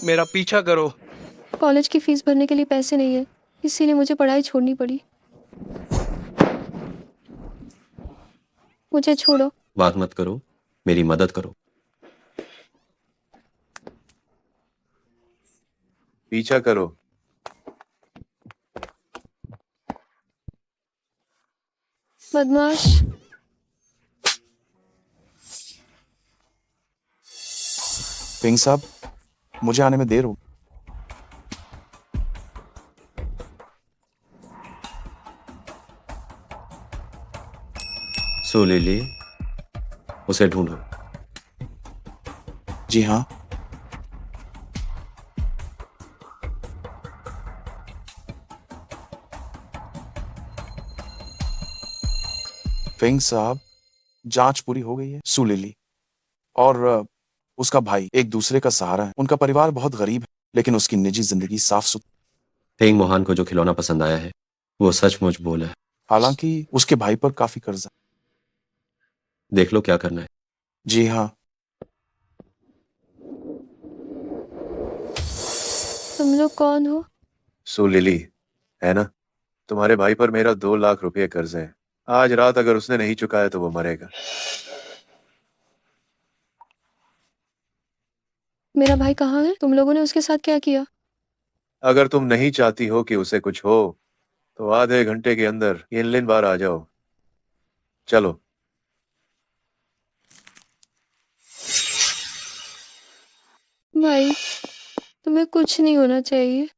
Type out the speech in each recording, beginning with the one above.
मेरा पीछा करो। कॉलेज की फीस भरने के लिए पैसे नहीं है, इसीलिए मुझे पढ़ाई छोड़नी पड़ी। मुझे छोड़ो। बात मत करो, मेरी मदद करो। पीछा करो। बदमाश। पिंग साहब, मुझे आने में देर हो। सो लिली, उसे ढूंढो। जी हाँ। फिंग साहब, जांच पूरी हो गई है। सुलिली और उसका भाई एक दूसरे का सहारा है। उनका परिवार बहुत गरीब है, लेकिन उसकी निजी जिंदगी साफ सुथरी। फेंग मोहन को जो खिलौना पसंद आया है वो सचमुच बोला है। हालांकि उसके भाई पर काफी कर्जा। देख लो क्या करना है। जी हाँ। तुम लोग कौन हो? सो लिली, है ना? तुम्हारे भाई पर मेरा 2 लाख रुपए कर्ज है। आज रात अगर उसने नहीं चुकाया तो वो मरेगा। मेरा भाई कहाँ है? तुम लोगों ने उसके साथ क्या किया? अगर तुम नहीं चाहती हो कि उसे कुछ हो तो आधे घंटे के अंदर इनलिन बार आ जाओ। चलो। भाई, तुम्हें कुछ नहीं होना चाहिए।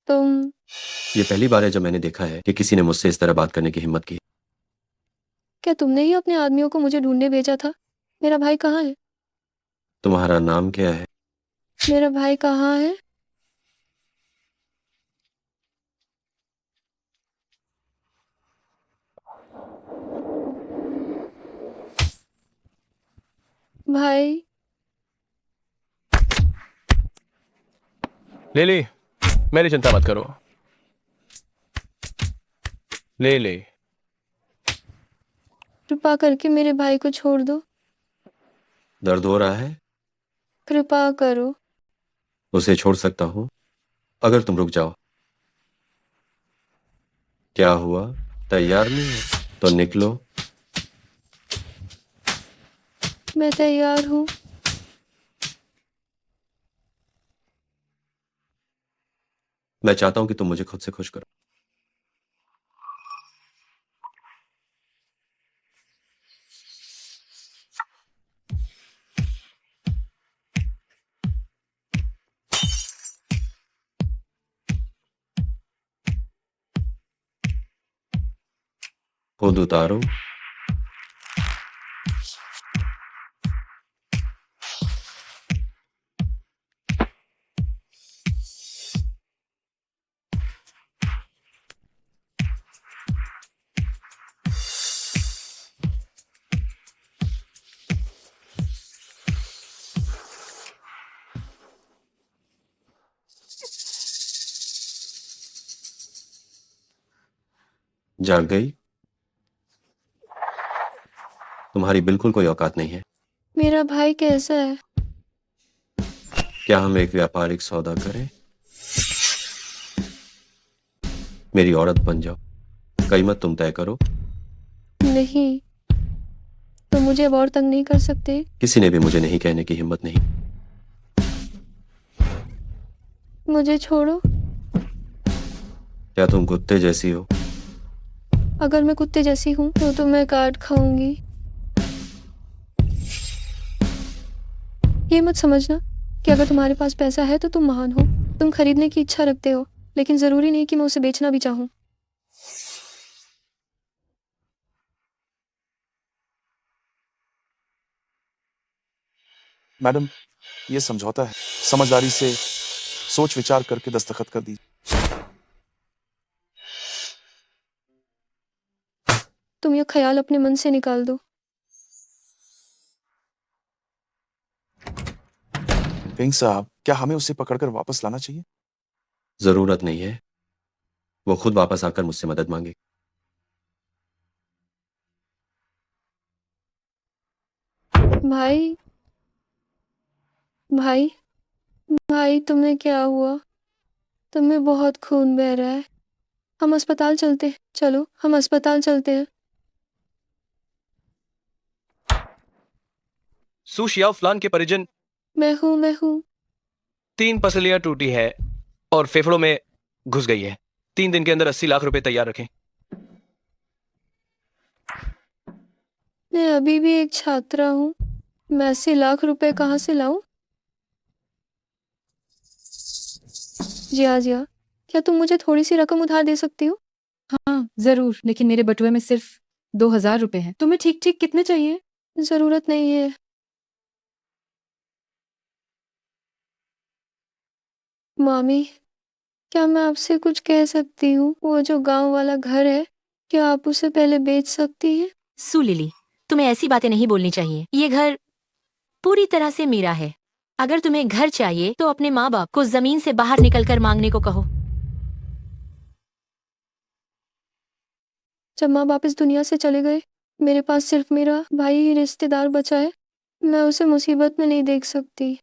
तुम ये पहली बार है जब मैंने देखा है कि किसी ने मुझसे इस तरह बात करने की हिम्मत की। क्या तुमने ही अपने आदमियों को मुझे ढूंढने भेजा था? मेरा भाई कहाँ है? तुम्हारा नाम क्या है? मेरा भाई कहाँ है? भाई। लिली, मेरी चिंता मत करो। ले। कृपा करके मेरे भाई को छोड़ दो। दर्द हो रहा है? कृपा करो। उसे छोड़ सकता हूँ अगर तुम रुक जाओ। क्या हुआ, तैयार नहीं हो तो निकलो। मैं तैयार हूँ। मैं चाहता हूं कि तुम मुझे खुद से खुश करो। खुद उतारो। जाग गई? तुम्हारी बिल्कुल कोई औकात नहीं है। मेरा भाई कैसा है? क्या हम एक व्यापारिक सौदा करें? मेरी औरत बन जाओ, कीमत तुम तय करो। नहीं, तुम मुझे अब और तंग नहीं कर सकते। किसी ने भी मुझे नहीं कहने की हिम्मत नहीं। मुझे छोड़ो। क्या तुम कुत्ते जैसी हो? अगर मैं कुत्ते जैसी हूँ तो मैं काट खाऊंगी। ये मत समझना कि अगर तुम्हारे पास पैसा है तो तुम महान हो। तुम खरीदने की इच्छा रखते हो, लेकिन जरूरी नहीं कि मैं उसे बेचना भी चाहूँ। मैडम, ये समझौता है। समझदारी से सोच विचार करके दस्तखत कर दीजिए। तुम ये ख्याल अपने मन से निकाल दो। फिंग साहब, क्या हमें उसे पकड़कर वापस लाना चाहिए? जरूरत नहीं है, वो खुद वापस आकर मुझसे मदद मांगे। भाई। भाई, भाई तुम्हें क्या हुआ? तुम्हें बहुत खून बह रहा है। हम अस्पताल चलते हैं। चलो, हम अस्पताल चलते हैं। सू शियाओ फ्लान के परिजन। मैं हूँ। 3 पसलियां टूटी है और फेफड़ों में घुस गई है। 3 दिन के अंदर 80 लाख रुपए तैयार रखें। मैं अभी भी एक छात्रा हूँ। मैं 80 लाख रुपए कहाँ से लाऊं? जिया, क्या तुम मुझे थोड़ी सी रकम उधार दे सकती हो? हाँ जरूर, लेकिन मेरे बटुए में सिर्फ 2,000 रुपए हैं। तुम्हें ठीक ठीक कितने चाहिए? जरूरत नहीं है। मामी, क्या मैं आपसे कुछ कह सकती हूँ? वो जो गांव वाला घर है, क्या आप उसे पहले बेच सकती हैं? सू लिली, तुम्हें ऐसी बातें नहीं बोलनी चाहिए। ये घर पूरी तरह से मेरा है। अगर तुम्हें घर चाहिए तो अपने माँ बाप को जमीन से बाहर निकलकर मांगने को कहो। जब माँ बाप इस दुनिया से चले गए, मेरे पास सिर्फ मेरा भाई ही रिश्तेदार बचा है। मैं उसे मुसीबत में नहीं देख सकती।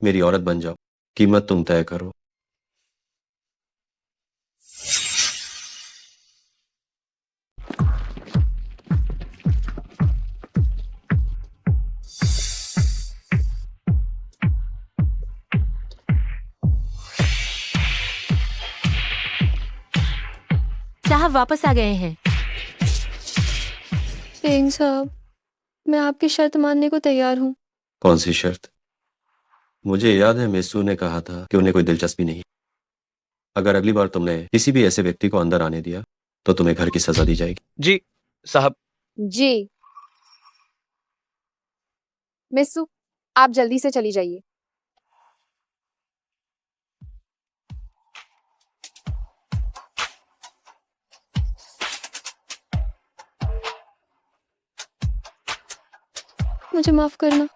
मेरी औरत बन जाओ, कीमत तुम तय करो। साहब वापस आ गए हैं। पेंग साहब, मैं आपकी शर्त मानने को तैयार हूँ। कौन सी शर्त? मुझे याद है मेसू ने कहा था कि उन्हें कोई दिलचस्पी नहीं। अगर अगली बार तुमने किसी भी ऐसे व्यक्ति को अंदर आने दिया तो तुम्हें घर की सजा दी जाएगी। जी साहब। जी मिस्सू, आप जल्दी से चली जाइए। मुझे माफ करना।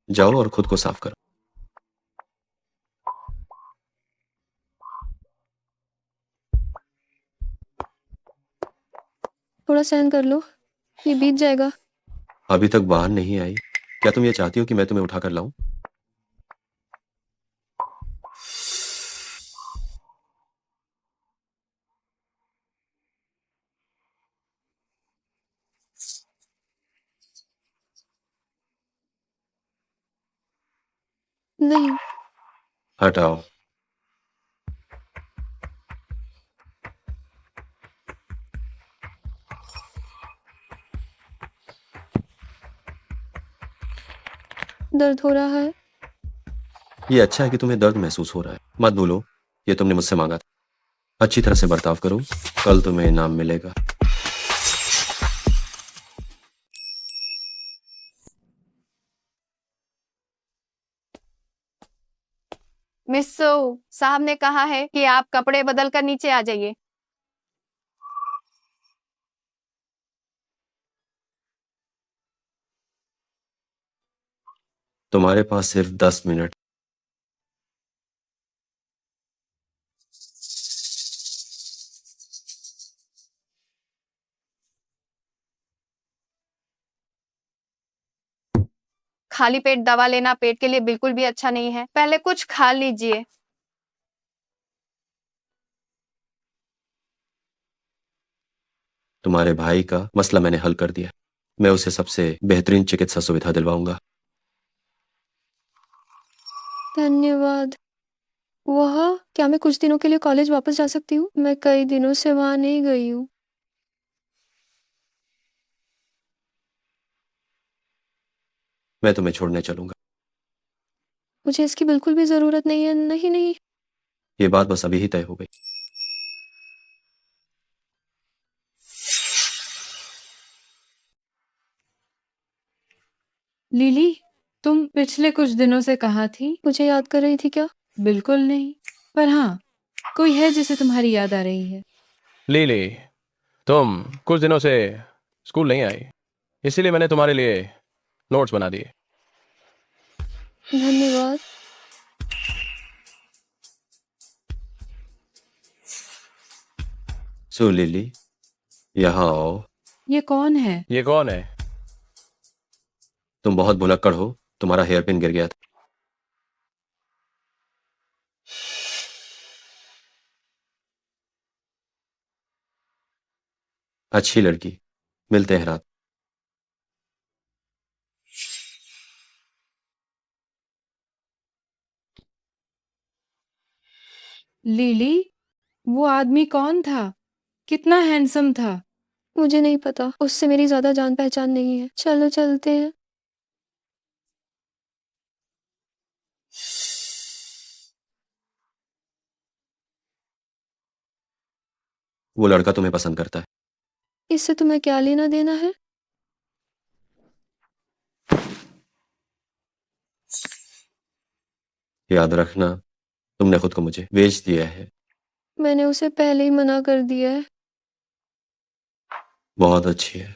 जाओ और खुद को साफ करो। थोड़ा सहन कर लो, ये बीत जाएगा। अभी तक बाहर नहीं आई। क्या तुम ये चाहती हो कि मैं तुम्हें उठाकर लाऊं? नहीं। हटाओ। दर्द हो रहा है। ये अच्छा है कि तुम्हें दर्द महसूस हो रहा है। मत भूलो, ये तुमने मुझसे मांगा था। अच्छी तरह से बर्ताव करो, कल तुम्हें इनाम मिलेगा। मिस्सू, साहब ने कहा है कि आप कपड़े बदल कर नीचे आ जाइए। तुम्हारे पास सिर्फ 10 मिनट। खाली पेट दवा लेना पेट के लिए बिल्कुल भी अच्छा नहीं है। पहले कुछ खा लीजिए। तुम्हारे भाई का मसला मैंने हल कर दिया। मैं उसे सबसे बेहतरीन चिकित्सा सुविधा दिलवाऊंगा। धन्यवाद। वह, क्या मैं कुछ दिनों के लिए कॉलेज वापस जा सकती हूँ? मैं कई दिनों से वहां नहीं गई हूँ। मैं तुम्हें छोड़ने चलूंगा। मुझे इसकी बिल्कुल भी जरूरत नहीं है। नहीं नहीं। ये बात बस अभी ही तय हो गई। लिली, तुम पिछले कुछ दिनों से कहाँ थी? मुझे याद कर रही थी क्या? बिल्कुल नहीं, पर हाँ, कोई है जिसे तुम्हारी याद आ रही है। ले ले, तुम कुछ दिनों से स्कूल नहीं आई, इसीलिए मैंने तुम्हारे लिए नोट्स बना दिए। धन्यवाद। सो लिली, यहाँ आओ। ये कौन है? ये कौन है? तुम बहुत भुलक्कड़ हो, तुम्हारा हेयर पिन गिर गया था। अच्छी लड़की, मिलते हैं रात। लिली, वो आदमी कौन था? कितना हैंडसम था। मुझे नहीं पता, उससे मेरी ज्यादा जान पहचान नहीं है। चलो चलते हैं। वो लड़का तुम्हें पसंद करता है। इससे तुम्हें क्या लेना देना है? याद रखना, तुमने खुद को मुझे बेच दिया है। मैंने उसे पहले ही मना कर दिया है। बहुत अच्छी है।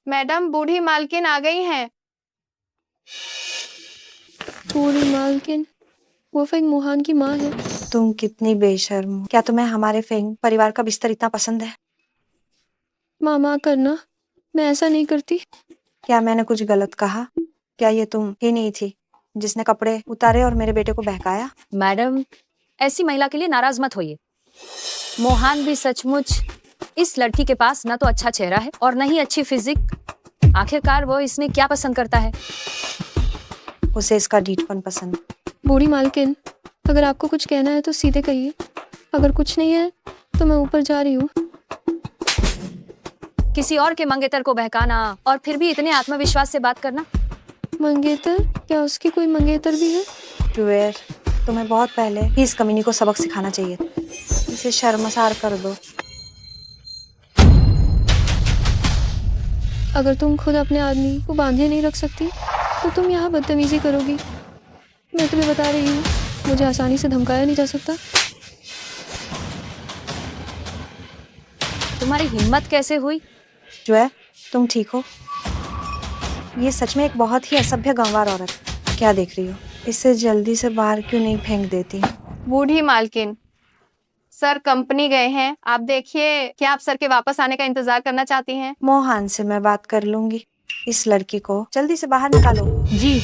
मैडम, बूढ़ी मालकिन आ गई हैं। पूरी मालकिन, वो फेंग मोहन की माँ है। तुम कितनी बेशर्म हो। क्या तुम्हें हमारे फेंग परिवार का बिस्तर इतना पसंद है? मामा करना, मैं ऐसा नहीं करती। क्या मैंने कुछ गलत कहा? क्या ये तुम ही नहीं थी जिसने कपड़े उतारे और मेरे बेटे को बहकाया? मैडम, ऐसी महिला के लिए नाराज मत होइए। मोहन भी सचमुच इस लड़की के पास न तो अच्छा चेहरा है और न ही अच्छी फिजिक। आखिरकार वो इसने क्या पसंद करता है? उसे इसका डीठपन पसंद। बूढ़ी मालकिन, अगर आपको कुछ कहना है तो सीधे कहिए। अगर कुछ नहीं है तो मैं ऊपर जा रही हूँ। किसी और के मंगेतर को बहकाना और फिर भी इतने आत्मविश्वास से बात करना। मंगेतर? क्या उसकी कोई मंगेतर भी है? जुएर, तुम्हें बहुत पहले ही इस कमीनी को सबक सिखाना चाहिए। इसे शर्मसार कर दो। अगर तुम खुद अपने आदमी को बांधे नहीं रख सकती तो तुम यहाँ बदतमीजी करोगी। मैं तुम्हें बता रही हूँ, मुझे आसानी से धमकाया नहीं जा सकता। तुम्हारी हिम्मत कैसे हुई? जुएर, तुम ठीक हो? ये सच में एक बहुत ही असभ्य गंवार औरत। क्या देख रही हो? इसे जल्दी से बाहर क्यों नहीं फेंक देती? बूढ़ी मालकिन, सर कंपनी गए हैं। आप देखिए, क्या आप सर के वापस आने का इंतजार करना चाहती हैं? मोहन से मैं बात कर लूंगी। इस लड़की को जल्दी से बाहर निकालो। जी।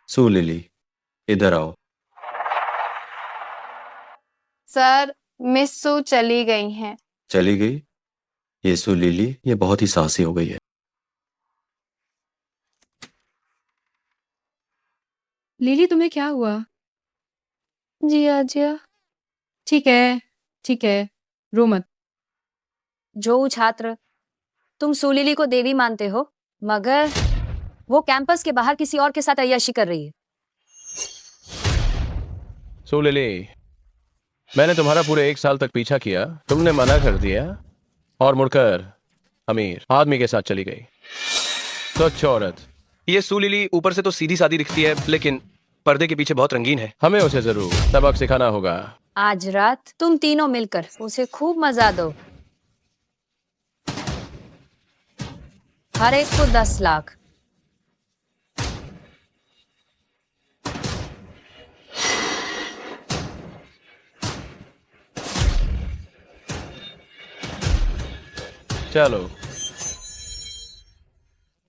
सो लिली, इधर आओ। सर, मिस सू चली गई हैं। चली गई? ये सो लिली, ये बहुत ही साहसी हो गई है। लिली, तुम्हें क्या हुआ? जी आजिया। ठीक है, ठीक है, रो मत। जो छात्र, तुम सुलीली को देवी मानते हो, मगर वो कैंपस के बाहर किसी और के साथ अय्याशी कर रही है। सो लिली, मैंने तुम्हारा पूरे 1 साल तक पीछा किया, तुमने मना कर दिया और मुड़कर अमीर आदमी के साथ चली गई। स्वच्छ औरत। ये सू लिली ऊपर से तो सीधी सादी दिखती है, लेकिन पर्दे के पीछे बहुत रंगीन है। हमें उसे जरूर सबक सिखाना होगा। आज रात तुम तीनों मिलकर उसे खूब मजा दो। हर एक को 10 लाख। चलो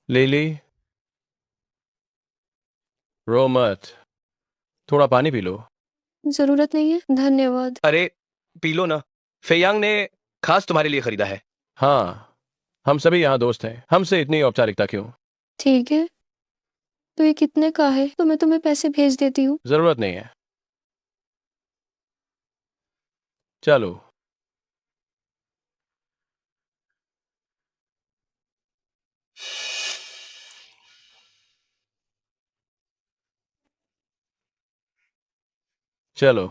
लिली, रो मत, थोड़ा पानी पी लो। जरूरत नहीं है, धन्यवाद। अरे पी लो ना, फेयांग ने खास तुम्हारे लिए खरीदा है। हाँ, हम सभी यहाँ दोस्त हैं, हमसे इतनी औपचारिकता क्यों? ठीक है। तो ये कितने का है? तो मैं तुम्हें पैसे भेज देती हूँ। जरूरत नहीं है। चलो। चलो।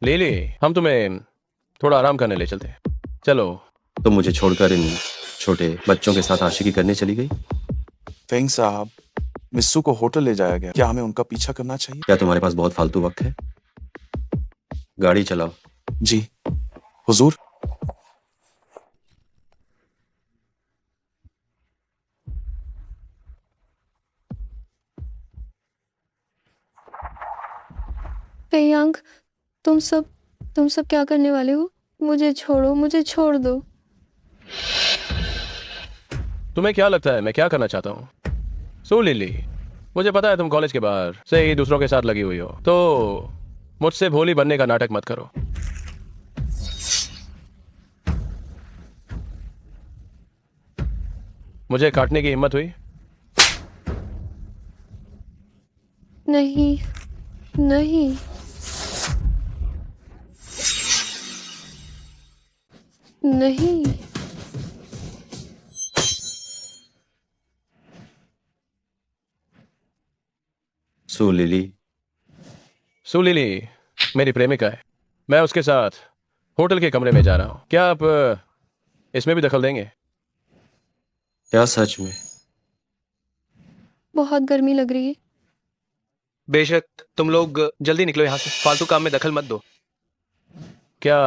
लिली, हम तुम्हें थोड़ा आराम करने ले चलते हैं। चलो। तुम मुझे छोड़कर इन छोटे बच्चों के साथ आशिकी करने चली गई। फेंग साहब, मिस्सू को होटल ले जाया गया, क्या हमें उनका पीछा करना चाहिए? क्या तुम्हारे पास बहुत फालतू वक्त है? गाड़ी चलाओ। जी हुजूर। पेयांग, तुम सब क्या करने वाले हो? मुझे छोड़ो, मुझे छोड़ दो। तुम्हें क्या लगता है मैं क्या करना चाहता हूँ? सो लिली, मुझे पता है तुम कॉलेज के बाहर से ही दूसरों के साथ लगी हुई हो, तो मुझसे भोली बनने का नाटक मत करो। मुझे काटने की हिम्मत हुई? नहीं, नहीं। नहीं। सो लिली, सो लिली मेरी प्रेमिका है। मैं उसके साथ होटल के कमरे में जा रहा हूँ। क्या आप इसमें भी दखल देंगे? क्या सच में? बहुत गर्मी लग रही है। बेशक, तुम लोग जल्दी निकलो यहाँ से, फालतू काम में दखल मत दो। क्या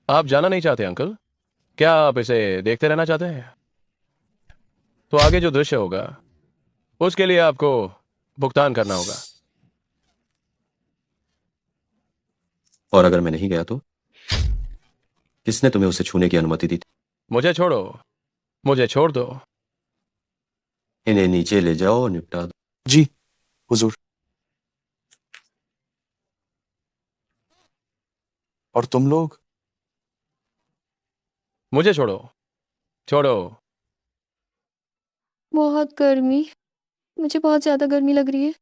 आप जाना नहीं चाहते अंकल? क्या आप इसे देखते रहना चाहते हैं? तो आगे जो दृश्य होगा उसके लिए आपको भुगतान करना होगा। और अगर मैं नहीं गया तो? किसने तुम्हें उसे छूने की अनुमति दी थी? मुझे छोड़ो, मुझे छोड़ दो। इन्हें नीचे ले जाओ और निपटा दो। जी हुजूर। और तुम लोग? मुझे छोड़ो, छोड़ो। बहुत गर्मी, मुझे बहुत ज्यादा गर्मी लग रही है।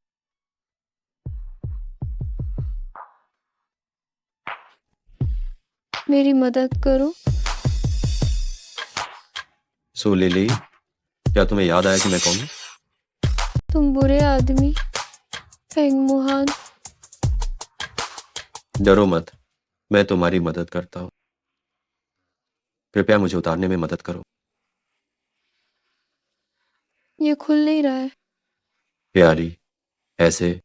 मेरी मदद करो। सो लिली, क्या तुम्हें याद आया कि मैं कौन हूं? तुम बुरे आदमी, फेंग मोहान। डरो मत, मैं तुम्हारी मदद करता हूं। कृपया मुझे उतारने में मदद करो। ये खुल नहीं रहा है। प्यारी, ऐसे।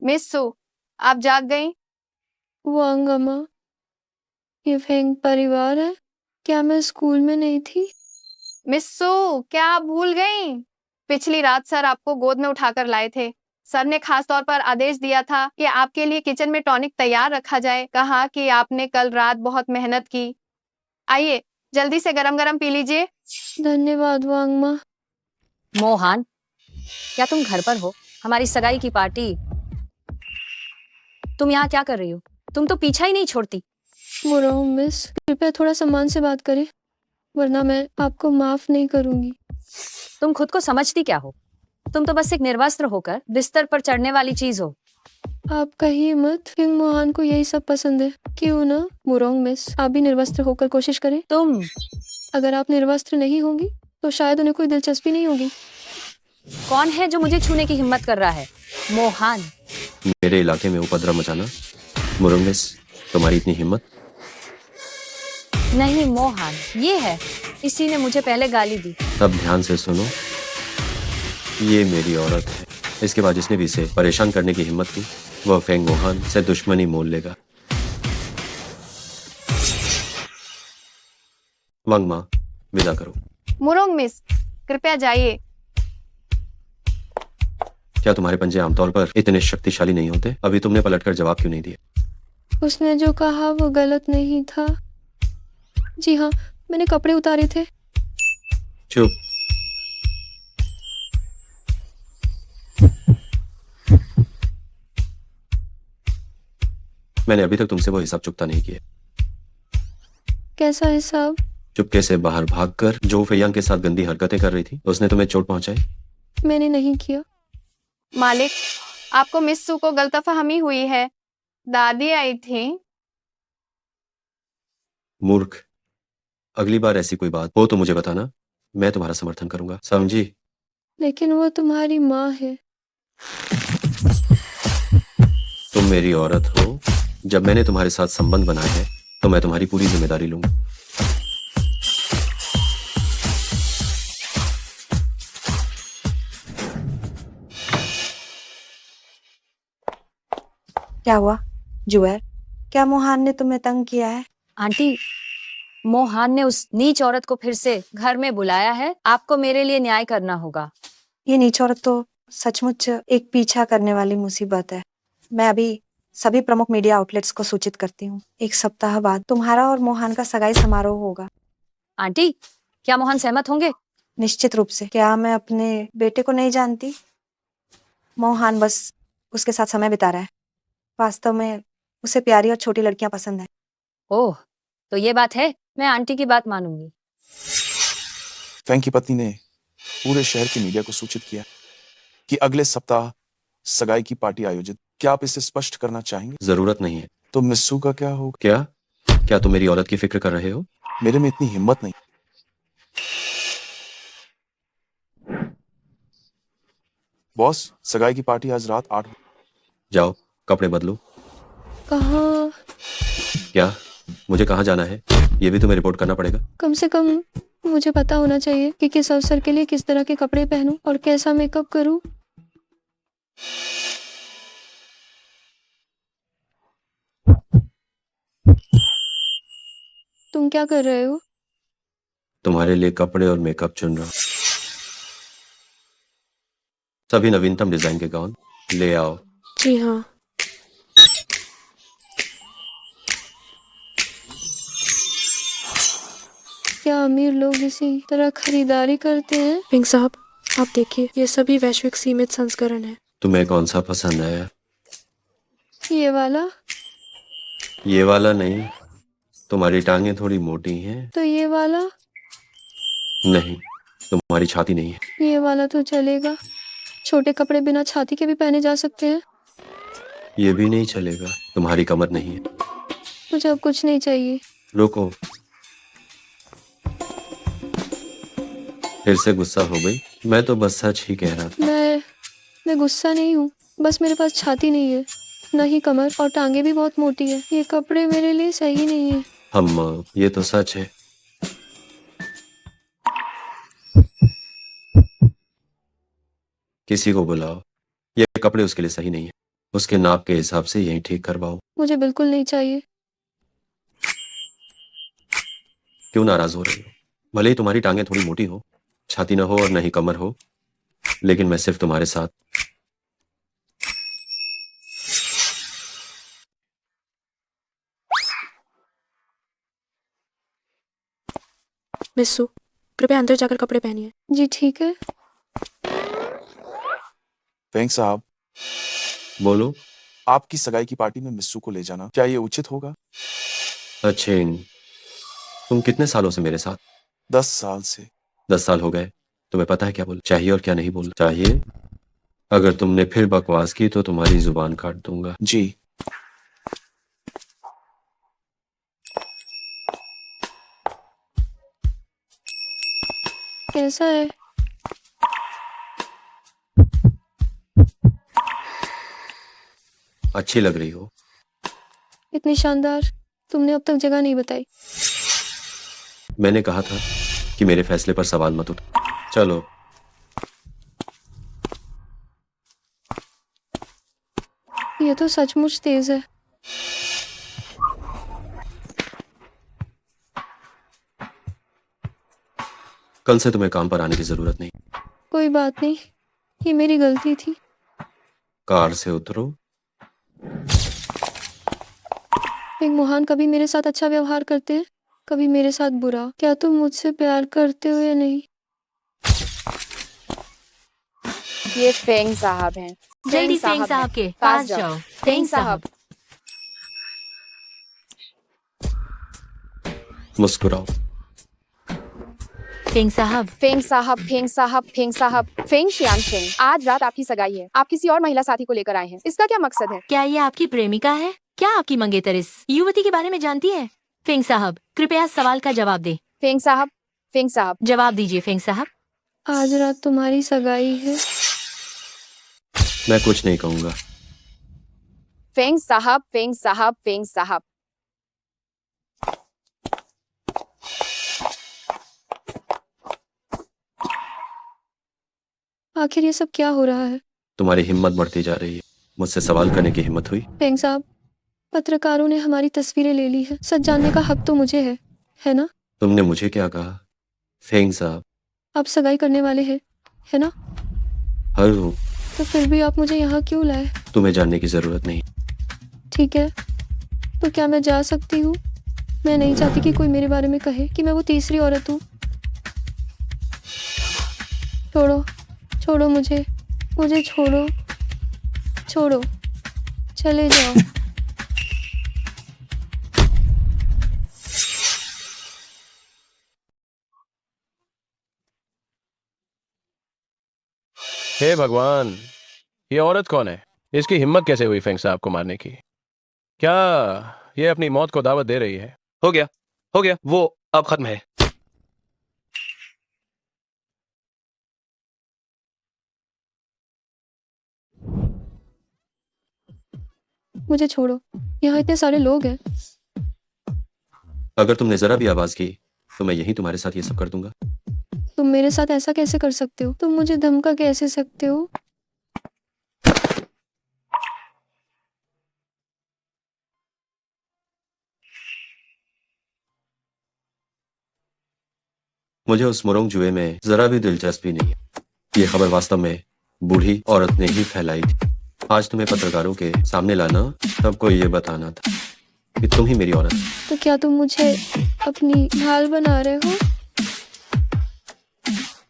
मिस सू, आप जाग गई? वांग अम्मा, ये फेंग परिवार है? क्या मैं स्कूल में नहीं थी? मिस सू, क्या आप भूल गई? पिछली रात सर आपको गोद में उठाकर लाए थे। सर ने खास तौर पर आदेश दिया था कि आपके लिए किचन में टॉनिक तैयार रखा जाए। कहा कि आपने कल रात बहुत मेहनत की। आइए, जल्दी से गरम गरम पी लीजिए। धन्यवाद वांग माँ। मोहन, क्या तुम घर पर हो? हमारी सगाई की पार्टी। तुम यहाँ क्या कर रही हो? तुम तो पीछा ही नहीं छोड़ती। मुराओ मिस, कृपया थोड़ा सम्मान से बात करें, वरना मैं आपको माफ नहीं करूंगी। तुम खुद को समझती क्या हो? तुम तो बस एक निर्वस्त्र होकर बिस्तर पर चढ़ने वाली चीज हो। आप कहिए मत, किंग मोहन को यही सब पसंद है। क्यों ना मुरोंग मिस, आप भी निर्वस्त्र होकर कोशिश करें। तुम अगर आप निर्वस्त्र नहीं होंगी तो शायद उन्हें कोई दिलचस्पी नहीं होगी। कौन है जो मुझे छूने की हिम्मत कर रहा है? मोहन। मेरे इलाके में उपद्रव मचाना? मुरुंगिस, तुम्हारी इतनी हिम्मत? नहीं मोहन, ये है। इसी ने मुझे पहले गाली दी। तब ध्यान से सुनो, ये मेरी औरत है। इसके बाद जिसने भी इसे परेशान करने की हिम्मत की, वह फेंग मोहन से दुश्मनी मोल लेगा। वांग माँ, विदा करो। मुरोंग मिस, कृपया जाइए। क्या तुम्हारे पंजे आमतौर पर इतने शक्तिशाली नहीं होते? अभी तुमने पलटकर जवाब क्यों नहीं दिया? उसने जो कहा वो गलत नहीं था। जी हाँ, मैंने कपड़े उतारे थे। चुप। मैंने अभी तक तुमसे वो हिसाब चुकता नहीं किया। कैसा हिसाब? चुपके से बाहर भागकर जो फेयांग के साथ गंदी हरकतें कर रही थी, उसने तुम्हें चोट पहुंचाई। मैंने नहीं किया। मालिक, आपको मिस सू को गलतफहमी हुई है। दादी आई थी। मूर्ख। अगली बार ऐसी कोई बात हो तो मुझे बताना, मैं तुम्हारा समर्थन करूंगा, समझी? लेकिन वो तुम्हारी माँ है। तुम मेरी औरत हो। जब मैंने तुम्हारे साथ संबंध बनाए हैं तो मैं तुम्हारी पूरी जिम्मेदारी लूंगा। क्या हुआ जुएर? क्या मोहान ने तुम्हें तंग किया है? आंटी, मोहान ने उस नीच औरत को फिर से घर में बुलाया है। आपको मेरे लिए न्याय करना होगा। ये नीच औरत तो सचमुच एक पीछा करने वाली मुसीबत है। मैं अभी सभी प्रमुख मीडिया आउटलेट्स को सूचित करती हूँ। 1 सप्ताह बाद तुम्हारा और मोहन का सगाई समारोह होगा। आंटी, क्या मोहन सहमत होंगे? निश्चित रूप से। क्या मैं अपने बेटे को नहीं जानती? मोहन बस उसके साथ समय बिता रहा है। वास्तव में उसे प्यारी और छोटी लड़कियां पसंद है। ओह, तो ये बात है। मैं आंटी की बात मानूंगी। फेंग की पत्नी ने पूरे शहर की मीडिया को सूचित किया कि अगले सप्ताह सगाई की पार्टी आयोजित। क्या आप इसे स्पष्ट करना चाहेंगे? जरूरत नहीं है। तो मिस्सू का क्या होगा? क्या तुम मेरी औरत की फिक्र कर रहे हो? मेरे में इतनी हिम्मत नहीं। बॉस, सगाई की पार्टी आज रात 8। जाओ, कपड़े बदलो। कहाँ? क्या मुझे कहाँ जाना है ये भी तुम्हें रिपोर्ट करना पड़ेगा? कम से कम मुझे पता होना चाहिए कि किस अवसर के लिए किस तरह के कपड़े पहनूं और कैसा मेकअप करूं। तुम क्या कर रहे हो? तुम्हारे लिए कपड़े और मेकअप चुन रहा हूं। सभी नवीनतम डिजाइन के गाउन ले आओ। जी हाँ। क्या अमीर लोग इसी तरह खरीदारी करते हैं? पिंग साहब, आप देखिए, ये सभी वैश्विक सीमित संस्करण है। तुम्हें कौन सा पसंद आया? ये वाला? ये वाला नहीं, तुम्हारी टांगें थोड़ी मोटी हैं। तो ये वाला? नहीं, तुम्हारी छाती नहीं है। ये वाला तो चलेगा। छोटे कपड़े बिना छाती के भी पहने जा सकते हैं। ये भी नहीं चलेगा, तुम्हारी कमर नहीं है। मुझे अब कुछ नहीं चाहिए। रुको, फिर से गुस्सा हो गई? मैं तो बस सच ही कह रहा था। मैं गुस्सा नहीं हूँ। बस मेरे पास छाती नहीं है, न ही कमर, और टांगे भी बहुत मोटी है। ये कपड़े मेरे लिए सही नहीं है। हम ये तो सच है। किसी को बुलाओ, ये कपड़े उसके लिए सही नहीं है। उसके नाप के हिसाब से यही ठीक करवाओ। मुझे बिल्कुल नहीं चाहिए। क्यों नाराज हो रही हो? भले ही तुम्हारी टांगें थोड़ी मोटी हो, छाती ना हो और न ही कमर हो, लेकिन मैं सिर्फ तुम्हारे साथ। मिस्सू, कृपया अंदर जाकर कपड़े पहनिए। जी ठीक है। फेंग साहब, बोलो। आपकी सगाई की पार्टी में मिस्सू को ले जाना, क्या ये उचित होगा? अच्छे, तुम कितने सालों से मेरे साथ? 10 साल से। 10 साल हो गए। तुम्हें पता है क्या बोल चाहिए और क्या नहीं बोलना चाहिए? अगर तुमने फिर बकवास की तो तुम्हारी जुबान काट दूंगा। जी। कैसा है? अच्छी लग रही हो। इतनी शानदार तुमने अब तक जगह नहीं बताई। मैंने कहा था कि मेरे फैसले पर सवाल मत उठा। चलो। ये तो सचमुच तेज है। कल से तुम्हें काम पर आने की जरूरत नहीं। कोई बात नहीं, ये मेरी गलती थी। कार से उतरो। फेंग मोहन कभी मेरे साथ अच्छा व्यवहार करते हैं, कभी मेरे साथ बुरा। क्या तुम मुझसे प्यार करते हो या नहीं? ये फेंग साहब हैं। जल्दी फेंग हैं। साहब के पास जाओ। फेंग साहब। मुस्कुराओ। फेंग साहब। फेंग साहब, फेंग साहब, फेंग साहब। फेंग शियान फेंग, आज रात आपकी सगाई है। आप किसी और महिला साथी को लेकर आए हैं, इसका क्या मकसद है? क्या ये आपकी प्रेमिका है? क्या आपकी मंगेतर इस युवती के बारे में जानती है? फेंग साहब, कृपया सवाल का जवाब दे। फेंग साहब, फेंग साहब, जवाब दीजिए फेंग साहब। आज रात तुम्हारी सगाई है। मैं कुछ नहीं कहूंगा। फेंग साहब, फेंग साहब, फेंग साहब। आखिर ये सब क्या हो रहा है? तुम्हारी हिम्मत बढ़ती जा रही है। मुझसे सवाल करने की हिम्मत हुई? फेंग साहब, पत्रकारों ने हमारी तस्वीरें ले ली है, सच जानने का हक तो मुझे है ना? तुमने मुझे क्या कहा? फेंग साहब। आप सगाई करने वाले हैं, है ना? हर हूँ। तो फिर भी आप मुझे यहाँ क्यों लाए? तुम्हें जानने की जरूरत नहीं। ठीक है, तो क्या मैं जा सकती हूँ? मैं नहीं चाहती कि कोई मेरे बारे में कहे कि मैं वो तीसरी औरत हूँ। छोड़ो, छोड़ो मुझे छोड़ो, छोड़ो, चले जाओ। हे भगवान, ये औरत कौन है? इसकी हिम्मत कैसे हुई फेंग साहब को मारने की? क्या ये अपनी मौत को दावत दे रही है? हो गया, हो गया, वो अब खत्म है। मुझे छोड़ो, यहाँ इतने सारे लोग हैं। अगर तुमने जरा भी आवाज की तो मैं यहीं तुम्हारे साथ ये सब कर दूंगा। तुम मेरे साथ ऐसा कैसे कर सकते हो? तुम मुझे धमका कैसे सकते हो? मुझे उस मुरंग जुए में जरा भी दिलचस्पी नहीं है। ये खबर वास्तव में बूढ़ी औरत ने ही फैलाई थी। आज तुम्हें पत्रकारों के सामने लाना, सबको ये बताना था कि तुम ही मेरी औरत हो। तो क्या तुम मुझे अपनी ढाल बना रहे हो?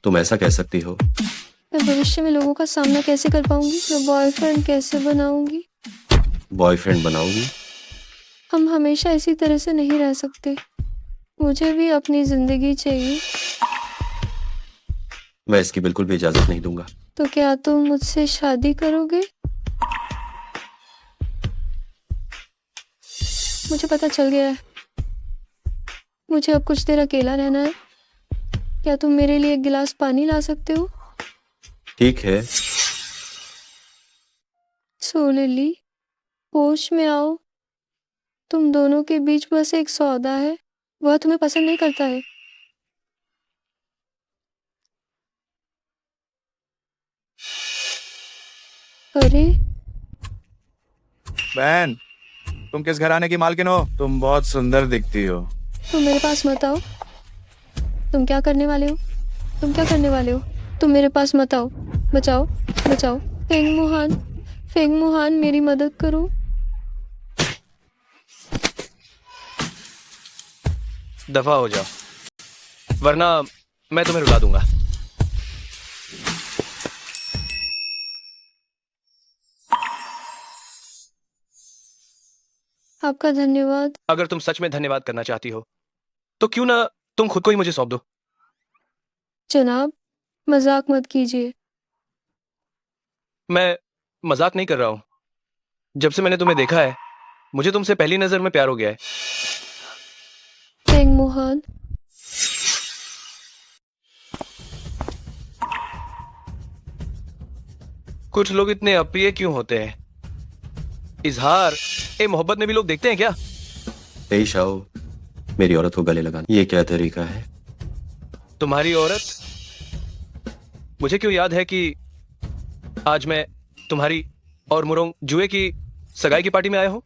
तुम ऐसा कह सकती हो। मैं भविष्य में लोगों का सामना कैसे कर पाऊंगी? मैं बॉयफ्रेंड कैसे बनाऊंगी? बॉयफ्रेंड बनाओगी? हम हमेशा इसी तरह से नहीं रह सकते। मुझे भी अपनी जिंदगी चाहिए। मैं इसकी बिल्कुल भी इजाजत नहीं दूंगा। तो क्या तुम मुझसे शादी करोगे? मुझे पता चल गया है, मुझे अब कुछ देर अकेला रहना है। क्या तुम मेरे लिए एक गिलास पानी ला सकते हो? ठीक है। सो लिली, होश में आओ। तुम दोनों के बीच बस एक सौदा है, वह तुम्हें पसंद नहीं करता है। अरे बहन, तुम किस घराने की मालकिन हो? तुम बहुत सुंदर दिखती हो। तुम मेरे पास मत आओ। तुम क्या करने वाले हो? तुम क्या करने वाले हो? तुम मेरे पास मत आओ। बचाओ, बचाओ। फेंग मोहन, मेरी मदद करो। दफा हो जाओ, वरना मैं तुम्हें रुला दूंगा। आपका धन्यवाद। अगर तुम सच में धन्यवाद करना चाहती हो तो क्यों ना तुम खुद को ही मुझे सौंप दो। जनाब, मजाक मत कीजिए। मैं मजाक नहीं कर रहा हूं। जब से मैंने तुम्हें देखा है, मुझे तुमसे पहली नजर में प्यार हो गया है। फेंग मोहन, कुछ लोग इतने अप्रिय क्यों होते हैं? इजहार ए मोहब्बत में भी लोग देखते हैं क्या? पेश आओ, मेरी औरत को गले लगाना। ये क्या तरीका है? तुम्हारी औरत? मुझे क्यों याद है कि आज मैं तुम्हारी और मुरोंग जुए की सगाई की पार्टी में आया हूं?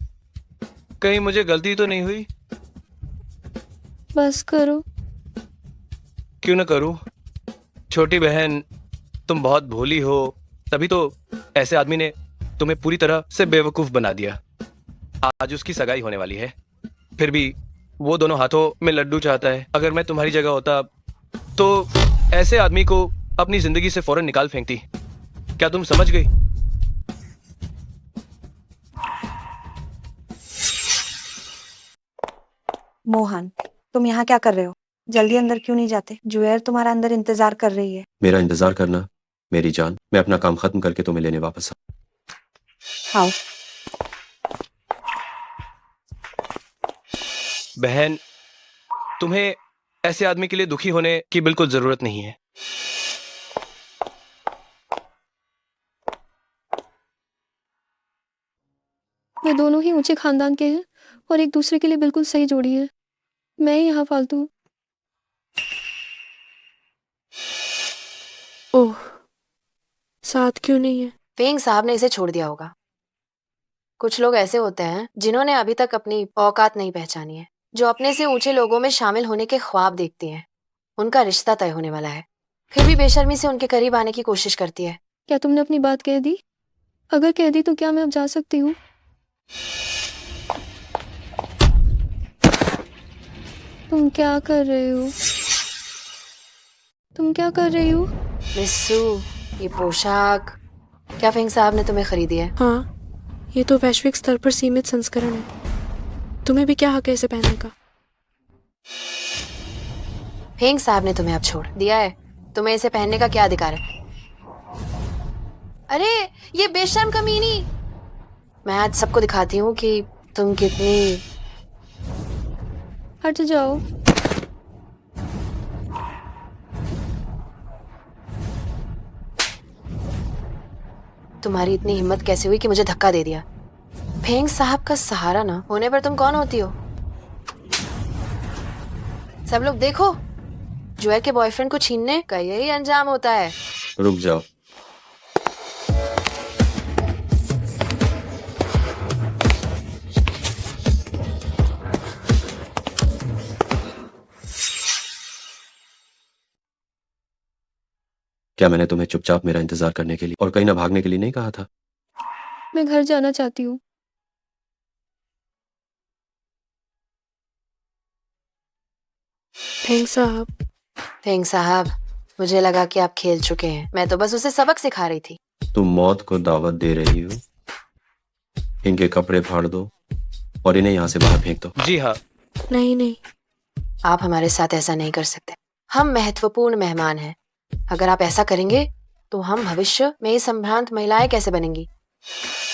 कहीं मुझे गलती तो नहीं हुई? बस करो। क्यों ना करूं? छोटी बहन, तुम बहुत भोली हो, तभी तो ऐसे आदमी ने तुम्हें पूरी तरह से बेवकूफ बना दिया। आज उसकी सगाई होने वाली है, फिर भी वो दोनों हाथों में लड्डू चाहता है। अगर मैं तुम्हारी जगह होता तो ऐसे आदमी को अपनी जिंदगी से फौरन निकाल फेंकती। क्या तुम समझ गई? मोहन, तुम यहाँ क्या कर रहे हो? जल्दी अंदर क्यों नहीं जाते? जुएर तुम्हारा अंदर इंतजार कर रही है। मेरा इंतजार करना मेरी जान, मैं अपना काम खत्म करके तुम्हें लेने वापस आ। आओ। बहन, तुम्हें ऐसे आदमी के लिए दुखी होने की बिल्कुल जरूरत नहीं है। वे दोनों ही ऊंचे खानदान के हैं और एक दूसरे के लिए बिल्कुल सही जोड़ी है। मैं ही यहाँ फालतू हूँ। ओह, साथ क्यों नहीं है? फेंग साहब ने इसे छोड़ दिया होगा। कुछ लोग ऐसे होते हैं जिन्होंने अभी तक अपनी औकात नहीं पहचानी है, जो अपने से ऊंचे लोगों में शामिल होने के ख्वाब देखती हैं। उनका रिश्ता तय होने वाला है, फिर भी बेशर्मी से उनके करीब आने की कोशिश करती है। क्या तुमने अपनी बात कह दी? अगर कह दी तो क्या मैं अब जा सकती हूँ? तुम क्या कर रहे हो? तुम क्या कर रही हो? मिस्सू, ये पोशाक क्या फेंग साहब ने तुम्हें खरीदी है? हाँ, ये तो वैश्विक स्तर पर सीमित संस्करण है। तुम्हें भी क्या हक है इसे पहनने का? फेंग साहब ने तुम्हें अब छोड़ दिया है, तुम्हें इसे पहनने का क्या अधिकार है? अरे ये बेशर्म कमीनी, मैं आज सबको दिखाती हूँ कि तुम कितनी। हट जाओ। तुम्हारी इतनी हिम्मत कैसे हुई कि मुझे धक्का दे दिया? फेंग साहब का सहारा ना होने पर तुम कौन होती हो? सब लोग देखो, जोए के बॉयफ्रेंड को छीनने का यही अंजाम होता है। रुक जाओ। क्या मैंने तुम्हें चुपचाप मेरा इंतजार करने के लिए और कहीं ना भागने के लिए नहीं कहा था? मैं घर जाना चाहती हूँ। फेंग साहब, फेंग साहब, मुझे लगा कि आप खेल चुके हैं। मैं तो बस उसे सबक सिखा रही थी। तुम मौत को दावत दे रही हो? इनके कपड़े फाड़ दो और इन्हें यहाँ से बाहर फेंक दो। जी हाँ। नहीं नहीं, आप हमारे साथ ऐसा नहीं कर सकते। हम महत्वपूर्ण मेहमान हैं। अगर आप ऐसा करेंगे तो हम भविष्य में संभ्रांत महिलाएं कैसे बनेंगी?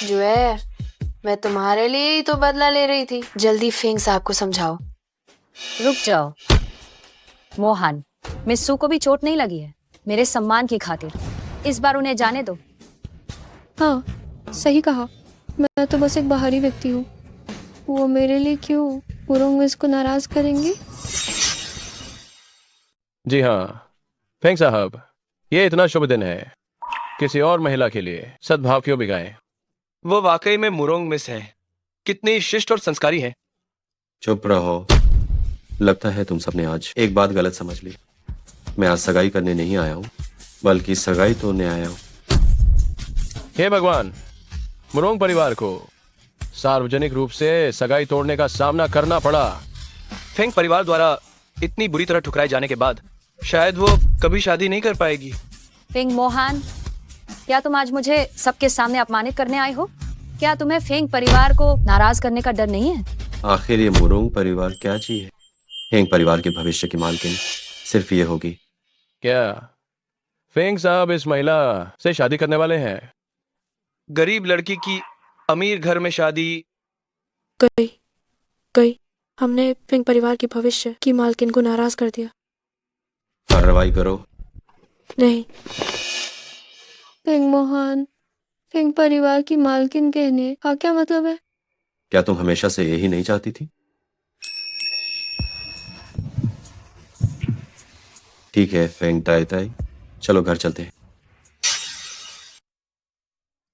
जो है, मैं तुम्हारे लिए ही तो बदला ले रही थी। जल्दी फेंग साहब को समझाओ। रुक जाओ मोहन, मिस्सू को भी चोट नहीं लगी है। मेरे सम्मान की खातिर इस बार उन्हें जाने दो। हाँ, सही कहा। मैं तो बस एक बाहरी व्यक्ति हूँ। वो मेरे लिए क्यों मुरोंग इसको नाराज करेंगे? जी हाँ फेंग साहब, ये इतना शुभ दिन है, किसी और महिला के लिए सद्भाव क्यों बिगाएं? वो वाकई में मुरोंग मिस है। कितनी शिष्ट और संस्कारी है। चुप रहो। लगता है तुम सबने आज एक बात गलत समझ ली। मैं आज सगाई करने नहीं आया हूँ, बल्कि सगाई तोड़ने आया हूँ। हे भगवान, मुरोंग परिवार को सार्वजनिक रूप से सगाई तोड़ने का सामना करना पड़ा। फेंग परिवार द्वारा इतनी बुरी तरह ठुकराए जाने के बाद शायद वो कभी शादी नहीं कर पाएगी। फेंग मोहन, क्या तुम आज मुझे सबके सामने अपमानित करने आए हो? क्या तुम्हें फेंग परिवार को नाराज करने का डर नहीं है? आखिर ये मुरोंग परिवार क्या चीज है? फेंग परिवार के भविष्य की मालकिन सिर्फ ये होगी। क्या फेंग साहब इस महिला से शादी करने वाले हैं? गरीब लड़की की अमीर घर में शादी। गई। हमने फेंग परिवार के भविष्य की मालकिन को नाराज कर दिया। कार्रवाई करो। नहीं। फेंग मोहन, फेंग परिवार की मालकिन कहने का क्या मतलब है? क्या तुम हमेशा से यही नहीं चाहती थी? ठीक है फेंग ताई ताई, चलो घर चलते हैं।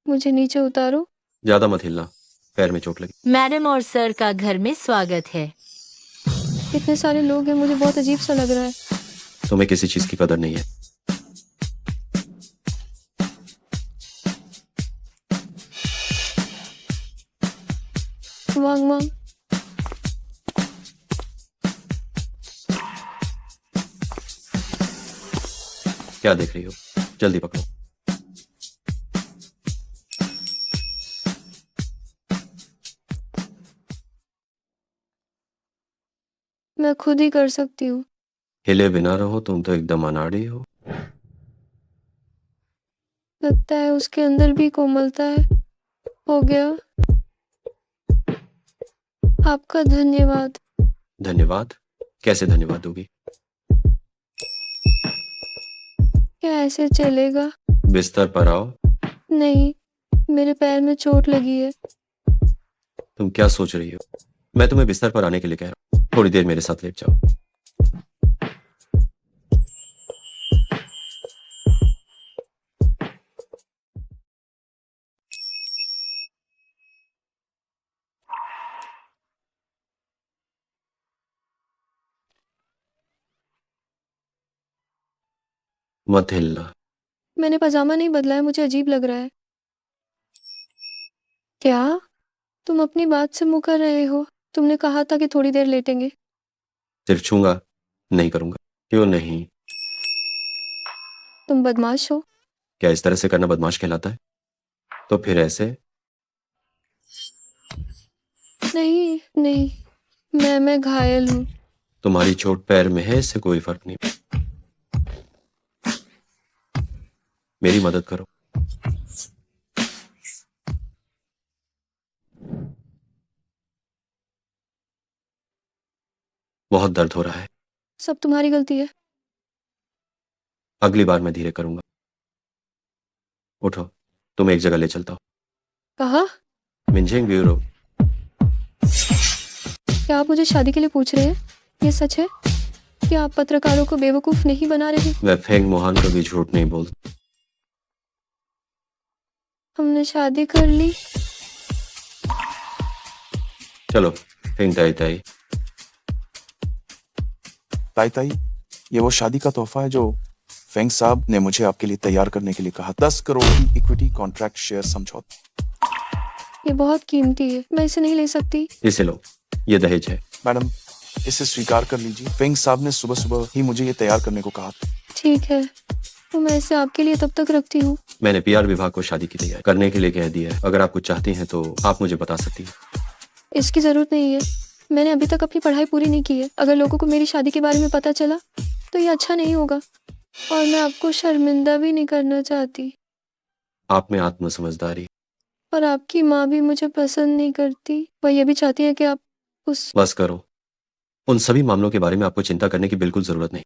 मुझे नीचे उतारो। ज्यादा मत हिलना, पैर में चोट लगी। मैडम और सर का घर में स्वागत है। इतने सारे लोग हैं, मुझे बहुत अजीब सा लग रहा है। तुम्हें किसी चीज की कदर नहीं है। वांग वांग। क्या देख रही हो? जल्दी पकड़ो। मैं खुद ही कर सकती हूँ। हिले बिना रहो, तुम तो एकदम अनाड़ी हो। लगता है उसके अंदर भी कोमलता है। हो गया। आपका धन्यवाद। धन्यवाद? कैसे धन्यवाद दोगी? क्या ऐसे चलेगा? बिस्तर पर आओ। नहीं, मेरे पैर में चोट लगी है। तुम क्या सोच रही हो? मैं तुम्हें बिस्तर पर आने के लिए कह रहा हूँ। थोड़ी देर मेरे साथ लेट जाओ। मत हिलना। मैंने पजामा नहीं बदला है, मुझे अजीब लग रहा है। क्या तुम अपनी बात से मुकर रहे हो? तुमने कहा था कि थोड़ी देर लेटेंगे। सिर्फ छूंगा, नहीं करूंगा। क्यों नहीं? तुम बदमाश हो। क्या इस तरह से करना बदमाश कहलाता है? तो फिर ऐसे? नहीं नहीं, मैं घायल हूँ। तुम्हारी चोट पैर में है, इससे कोई फर्क नहीं। मेरी मदद करो। बहुत दर्द हो रहा है। सब तुम्हारी गलती है। अगली बार मैं धीरे करूंगा। उठो, तुम एक जगह ले चलता हूँ। कहा? मिंजिंग ब्यूरो। क्या आप मुझे शादी के लिए पूछ रहे हैं? ये सच है कि आप पत्रकारों को बेवकूफ नहीं बना रहे? मैं फेंग मोहन कभी झूठ नहीं बोलता। हमने शादी कर ली। चलो, फेंग ताई ताई। ताई ताई, ये वो शादी का तोहफा है जो फेंग साहब ने मुझे आपके लिए तैयार करने के लिए कहा। 10 करोड़ की इक्विटी कॉन्ट्रैक्ट शेयर समझौता। ये बहुत कीमती है, मैं इसे नहीं ले सकती। इसे लो, ये दहेज है। मैडम, इसे स्वीकार कर लीजिए। फेंग साहब ने सुबह सुबह ही मुझे ये तैयार करने को कहा था। ठीक है, तो मैं इसे आपके लिए तब तक रखती हूँ। मैंने पीआर विभाग को शादी की तैयारी करने के लिए कह दिया है। अगर आप कुछ चाहती हैं तो आप मुझे बता सकती हैं। इसकी जरूरत नहीं है। मैंने अभी तक अपनी पढ़ाई पूरी नहीं की है। अगर लोगों को मेरी शादी के बारे में पता चला तो ये अच्छा नहीं होगा, और मैं आपको शर्मिंदा भी नहीं करना चाहती। आप में आत्म समझदारी। और आपकी माँ भी मुझे पसंद नहीं करती। वह ये भी चाहती है कि आप उस बस करो। उन सभी मामलों के बारे में आपको चिंता करने की बिल्कुल जरूरत नहीं।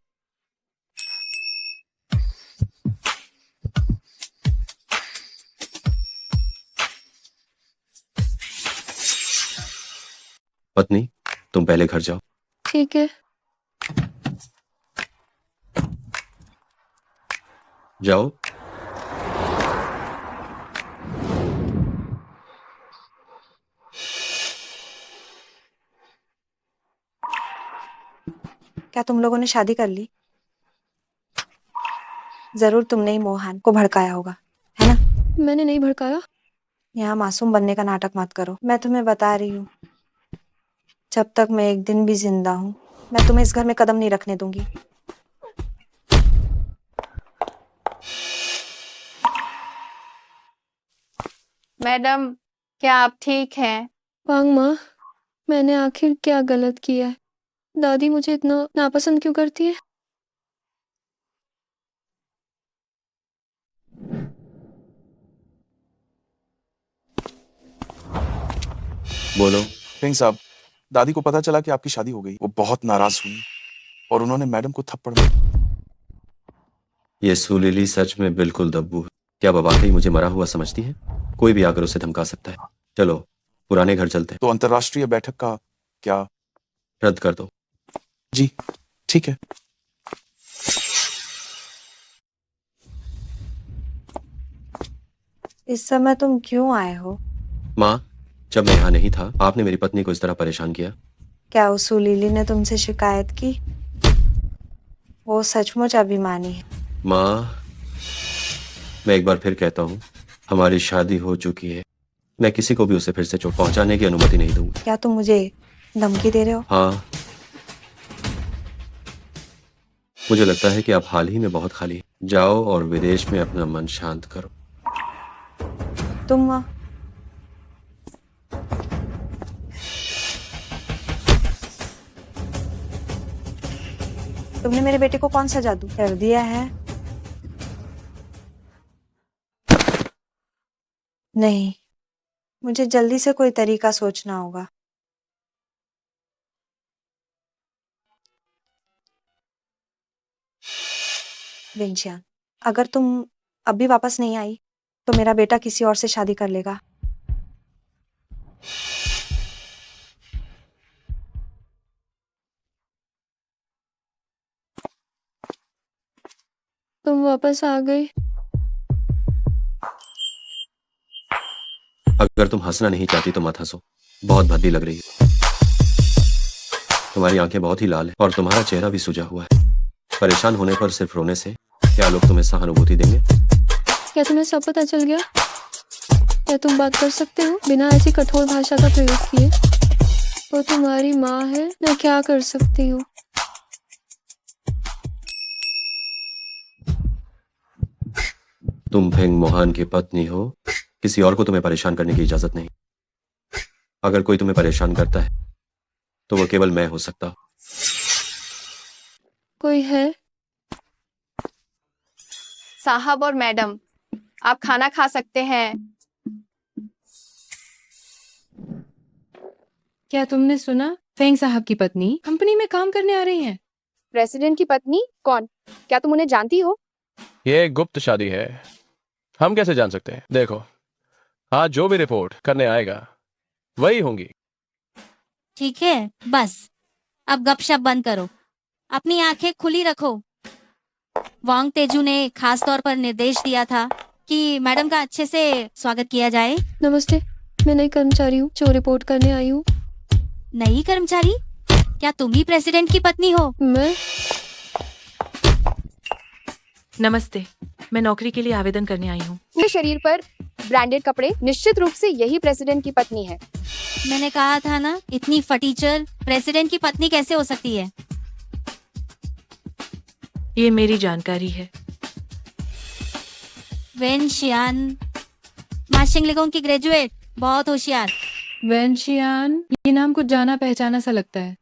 पत्नी, तुम पहले घर जाओ। ठीक है। जाओ। क्या तुम लोगों ने शादी कर ली? जरूर तुमने ही मोहन को भड़काया होगा, है ना? मैंने नहीं भड़काया। यहाँ मासूम बनने का नाटक मत करो। मैं तुम्हें बता रही हूँ, जब तक मैं एक दिन भी जिंदा हूँ, मैं तुम्हें इस घर में कदम नहीं रखने दूंगी। मैडम, क्या आप ठीक हैं? वांग माँ, मैंने आखिर क्या गलत किया है? दादी मुझे इतना नापसंद क्यों करती है? बोलो। फेंग साहब, दादी को पता चला कि आपकी शादी हो गई। वो बहुत नाराज हुई और उन्होंने मैडम को थप्पड़ मारा। ये सुलीली सच में बिल्कुल दब्बू है। क्या वह वाकई मुझे मरा हुआ समझती है? कोई भी आकर उसे धमका सकता है। चलो, पुराने घर चलते हैं। तो अंतर्राष्ट्रीय बैठक का क्या? रद्द कर दो। जी, ठीक है। इस समय तुम क्यों आए हो? माँ, जब मैं यहाँ नहीं था, आपने मेरी पत्नी को इस तरह परेशान किया। क्या उस सुलीली ने तुमसे शिकायत की? वो सचमुच अभिमानी है। माँ, मैं एक बार फिर कहता हूँ, हमारी शादी हो चुकी है। मैं किसी को भी उसे फिर से चोट पहुंचाने की अनुमति नहीं दूंगा। क्या तुम मुझे धमकी दे रहे हो? हाँ, मुझे लगता है कि आप हाल ही में बहुत खाली हैं। जाओ और विदेश में अपना मन शांत करो। तुम तुमने मेरे बेटे को कौन सा जादू कर दिया है? नहीं, मुझे जल्दी से कोई तरीका सोचना होगा। विंशियान, अगर तुम अभी वापस नहीं आई तो मेरा बेटा किसी और से शादी कर लेगा। तुम वापस आ गई। अगर तुम हंसना नहीं चाहती तो मत हंसो, बहुत भद्दी लग रही है। तुम्हारी आंखें बहुत ही लाल है और तुम्हारा चेहरा भी सूजा हुआ है। परेशान होने पर सिर्फ रोने से क्या लोग तुम्हें सहानुभूति देंगे? क्या तुम्हें सब पता चल गया? क्या तुम बात कर सकते हो बिना ऐसी कठोर भाषा का प्रयोग किए? वो तुम्हारी माँ है, मैं क्या कर सकती हूँ? तुम फेंग मोहान की पत्नी हो, किसी और को तुम्हें परेशान करने की इजाजत नहीं। अगर कोई तुम्हें परेशान करता है तो वो केवल मैं हो सकता। कोई है? साहब और मैडम, आप खाना खा सकते हैं। क्या तुमने सुना? फेंग साहब की पत्नी कंपनी में काम करने आ रही हैं। प्रेसिडेंट की पत्नी? कौन? क्या तुम उन्हें जानती हो? ये एक गुप्त शादी है, हम कैसे जान सकते हैं? देखो, आज जो भी रिपोर्ट करने आएगा वही होंगी। ठीक है, बस अब गपशप बंद करो, अपनी आंखें खुली रखो। वांग तेजू ने खास तौर पर निर्देश दिया था कि मैडम का अच्छे से स्वागत किया जाए। नमस्ते, मैं नई कर्मचारी हूँ जो रिपोर्ट करने आई हूँ। नई कर्मचारी? क्या तुम ही प्रेसिडेंट की पत्नी हो? मैं? नमस्ते, मैं नौकरी के लिए आवेदन करने आई हूँ। पूरे शरीर पर ब्रांडेड कपड़े, निश्चित रूप से यही प्रेसिडेंट की पत्नी है। मैंने कहा था ना, इतनी फटीचर प्रेसिडेंट की पत्नी कैसे हो सकती है? ये मेरी जानकारी है। वेन शियान, माशिंगलिगोंग की ग्रेजुएट, बहुत होशियार। वेनशियान, ये नाम कुछ जाना पहचाना सा लगता है।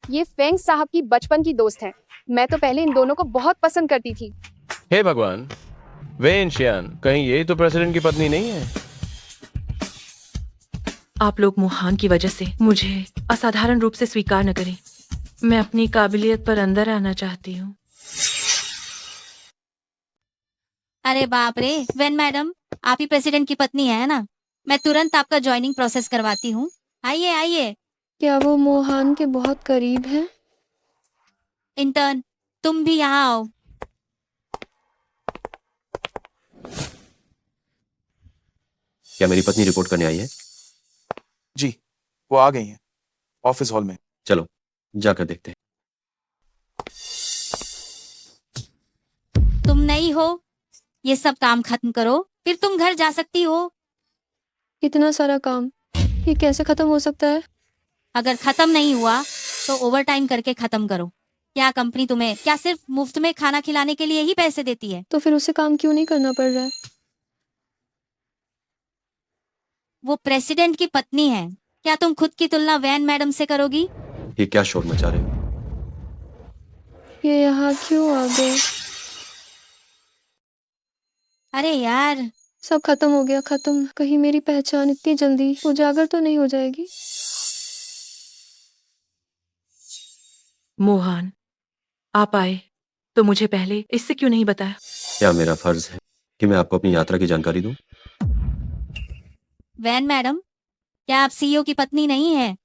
ये फेंग साहब की बचपन की दोस्त है। मैं तो पहले इन दोनों को बहुत पसंद करती थी। हे भगवान, वेन शियान, कहीं ये तो प्रेसिडेंट की पत्नी नहीं है? आप लोग मोहान की वजह से मुझे असाधारण रूप से स्वीकार न करें। मैं अपनी काबिलियत पर अंदर आना चाहती हूँ। अरे बाप रे, वेन मैडम, आप ही प्रेसिडेंट की पत्नी है ना? मैं तुरंत आपका ज्वाइनिंग प्रोसेस करवाती हूँ। आइए आइए। क्या वो मोहान के बहुत करीब है? इंटर्न, तुम भी यहाँ आओ। क्या मेरी पत्नी रिपोर्ट करने आई है? जी, वो आ गई हैं ऑफिस हॉल में। चलो जाकर देखते हैं। तुम नहीं हो, ये सब काम खत्म करो, फिर तुम घर जा सकती हो। इतना सारा काम, ये कैसे खत्म हो सकता है? अगर खत्म नहीं हुआ तो ओवर टाइम करके खत्म करो। क्या कंपनी तुम्हें क्या सिर्फ मुफ्त में खाना खिलाने के लिए ही पैसे देती है? तो फिर उसे काम क्यों नहीं करना पड़ रहा है? वो प्रेसिडेंट की पत्नी है। क्या तुम खुद की तुलना वैन मैडम से करोगी? ये क्या शोर मचा रहे हो? ये यहाँ क्यों आ गए? अरे यार, सब खत्म हो गया, खत्म। कहीं मेरी पहचान इतनी जल्दी उजागर तो नहीं हो जाएगी? मोहन, आप आए तो मुझे पहले इससे क्यों नहीं बताया? क्या मेरा फर्ज है कि मैं आपको अपनी यात्रा की जानकारी दूं? वैन मैडम, क्या आप सीईओ की पत्नी नहीं है?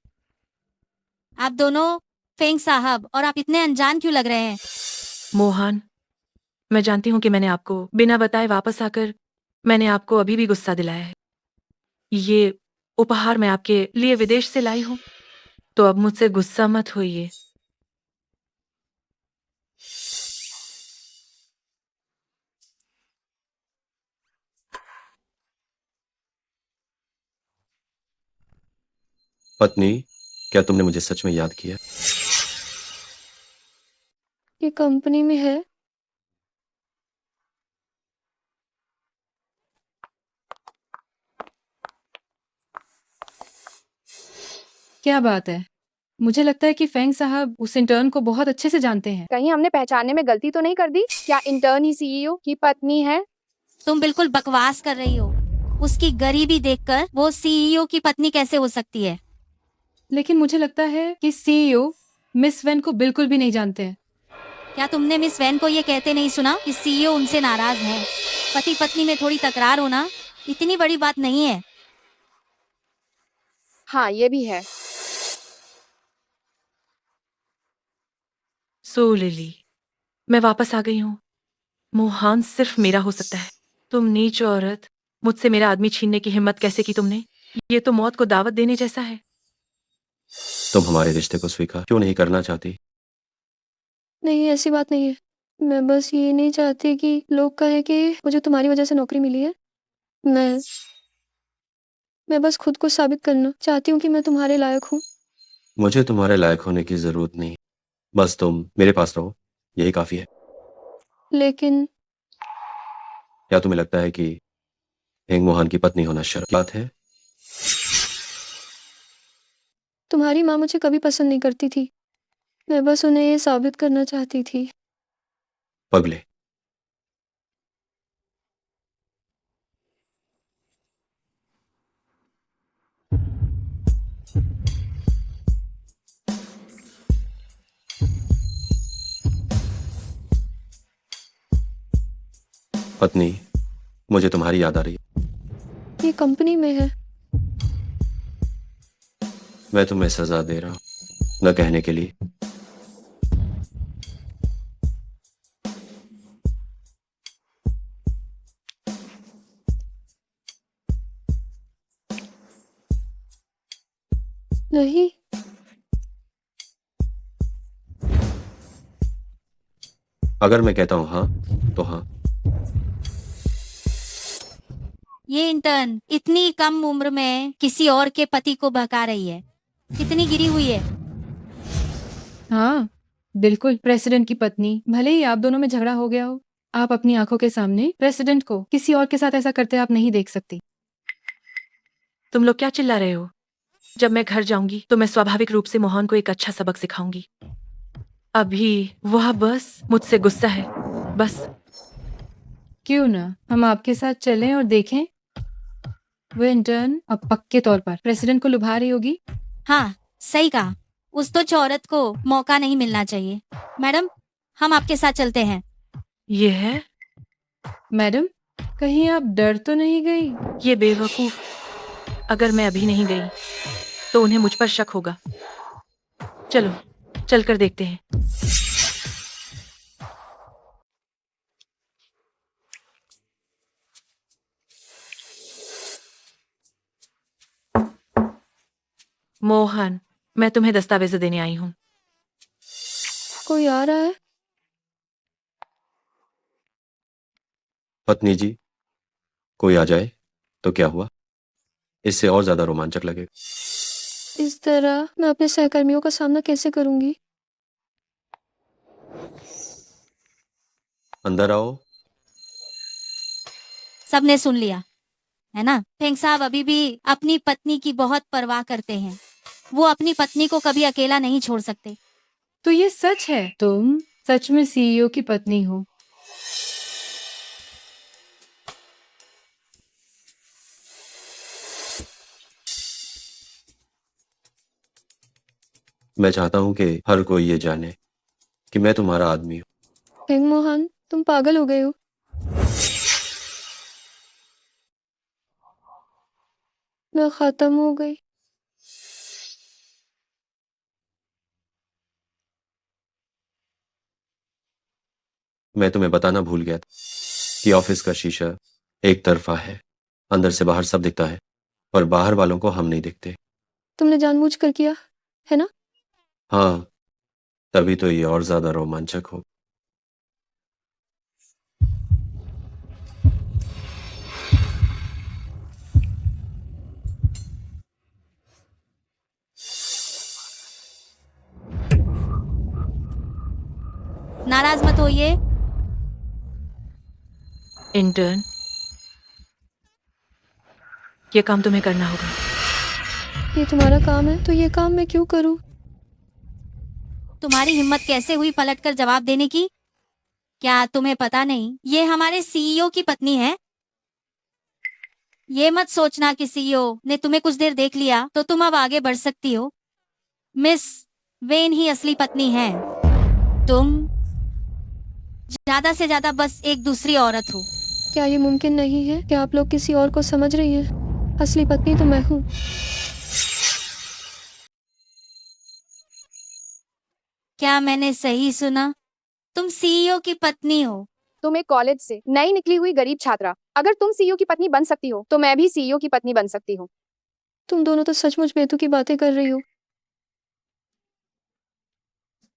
आप दोनों फेंग साहब, और आप इतने अनजान क्यों लग रहे हैं? मोहन, मैं जानती हूँ कि मैंने आपको बिना बताए वापस आकर मैंने आपको अभी भी गुस्सा दिलाया है। ये उपहार मैं आपके लिए विदेश से लाई हूँ, तो अब मुझसे गुस्सा मत होइए। पत्नी, क्या तुमने मुझे सच में याद किया? ये कंपनी में है। क्या बात है? मुझे लगता है कि फेंग साहब उस इंटर्न को बहुत अच्छे से जानते हैं। कहीं हमने पहचानने में गलती तो नहीं कर दी? क्या इंटर्न ही सीईओ की पत्नी है? तुम बिल्कुल बकवास कर रही हो। उसकी गरीबी देखकर वो सीईओ की पत्नी कैसे हो सकती है? लेकिन मुझे लगता है कि सीईओ मिस वेन को बिल्कुल भी नहीं जानते हैं। क्या तुमने मिस वैन को ये कहते नहीं सुना कि सीईओ उनसे नाराज है? पति पत्नी में थोड़ी तकरार होना इतनी बड़ी बात नहीं है। हाँ, ये भी है। सो लिली, मैं वापस आ गई हूँ। मोहन सिर्फ मेरा हो सकता है। तुम नीच औरत, मुझसे मेरा आदमी छीनने की हिम्मत कैसे की तुमने? ये तो मौत को दावत देने जैसा है। तुम हमारे रिश्ते को स्वीकार क्यों नहीं करना चाहती? नहीं, ऐसी बात नहीं है। मैं बस ये नहीं चाहती कि लोग कहें कि मुझे तुम्हारी वजह से नौकरी मिली है। मैं बस खुद को साबित करना चाहती हूँ कि मैं तुम्हारे लायक हूँ। मुझे तुम्हारे लायक होने की जरूरत नहीं, बस तुम मेरे पास रहो, यही काफी है। लेकिन क्या तुम्हें लगता है कि हेंग मोहन की पत्नी होना शर्म की बात है? तुम्हारी माँ मुझे कभी पसंद नहीं करती थी। मैं बस उन्हें ये साबित करना चाहती थी। पगले, पत्नी, मुझे तुम्हारी याद आ रही है। ये कंपनी में है। मैं तुम्हें सजा दे रहा हूँ, न कहने के लिए। नहीं, अगर मैं कहता हूँ हाँ, तो हाँ। ये इंटर्न इतनी कम उम्र में किसी और के पति को बहका रही है। कितनी गिरी हुई है। हाँ, बिल्कुल। प्रेसिडेंट की पत्नी, भले ही आप दोनों में झगड़ा हो गया हो, आप अपनी आंखों के सामने प्रेसिडेंट को किसी और के साथ ऐसा करते आप नहीं देख सकती। तुम लोग क्या चिल्ला रहे हो? जब मैं घर जाऊंगी तो मैं स्वाभाविक रूप से मोहन को एक अच्छा सबक सिखाऊंगी। अभी वह बस मुझसे गुस्सा है, बस। क्यों ना हम आपके साथ चलें और देखें? वो इंटर्न अब पक्के तौर पर प्रेसिडेंट को लुभा रही होगी। हाँ, सही कहा। उस तो औरत को मौका नहीं मिलना चाहिए। मैडम, हम आपके साथ चलते हैं। ये है? मैडम, कहीं आप डर तो नहीं गई? ये बेवकूफ, अगर मैं अभी नहीं गई तो उन्हें मुझ पर शक होगा। चलो, चलकर देखते हैं। मोहन, मैं तुम्हें दस्तावेज देने आई हूँ। कोई आ रहा है? पत्नी जी, कोई आ जाए तो क्या हुआ? इससे और ज्यादा रोमांचक लगेगा। इस तरह मैं अपने सहकर्मियों का सामना कैसे करूंगी? अंदर आओ। सबने सुन लिया, है ना? फेंग साहब अभी भी अपनी पत्नी की बहुत परवाह करते हैं। वो अपनी पत्नी को कभी अकेला नहीं छोड़ सकते। तो ये सच है, तुम सच में सीईओ की पत्नी हो? मैं चाहता हूं कि हर कोई ये जाने कि मैं तुम्हारा आदमी हूं। हेंग मोहन, तुम पागल हो गए हो। मैं खत्म हो गई। मैं तुम्हें बताना भूल गया था कि ऑफिस का शीशा एक तरफा है। अंदर से बाहर सब दिखता है और बाहर वालों को हम नहीं दिखते। तुमने जानबूझकर किया, है ना? हाँ, तभी तो ये और ज्यादा रोमांचक हो। नाराज मत होइए। इंटर्न, ये काम तुम्हें करना होगा। ये तुम्हारा काम है तो ये काम मैं क्यों करूं? तुम्हारी हिम्मत कैसे हुई पलटकर जवाब देने की? क्या तुम्हें पता नहीं ये हमारे सीईओ की पत्नी है? ये मत सोचना कि सीईओ ने तुम्हें कुछ देर देख लिया तो तुम अब आगे बढ़ सकती हो। मिस वेन ही असली पत्नी है। तुम ज्यादा से ज्यादा बस एक दूसरी औरत हो। क्या ये मुमकिन नहीं है? क्या आप लोग किसी और को समझ रही हैं? असली पत्नी तो मैं हूँ। क्या मैंने सही सुना? तुम सीईओ की पत्नी हो? तुम एक कॉलेज से नई निकली हुई गरीब छात्रा, अगर तुम सीईओ की पत्नी बन सकती हो तो मैं भी सीईओ की पत्नी बन सकती हूँ। तुम दोनों तो सचमुच बेतुकी बातें कर रही हो।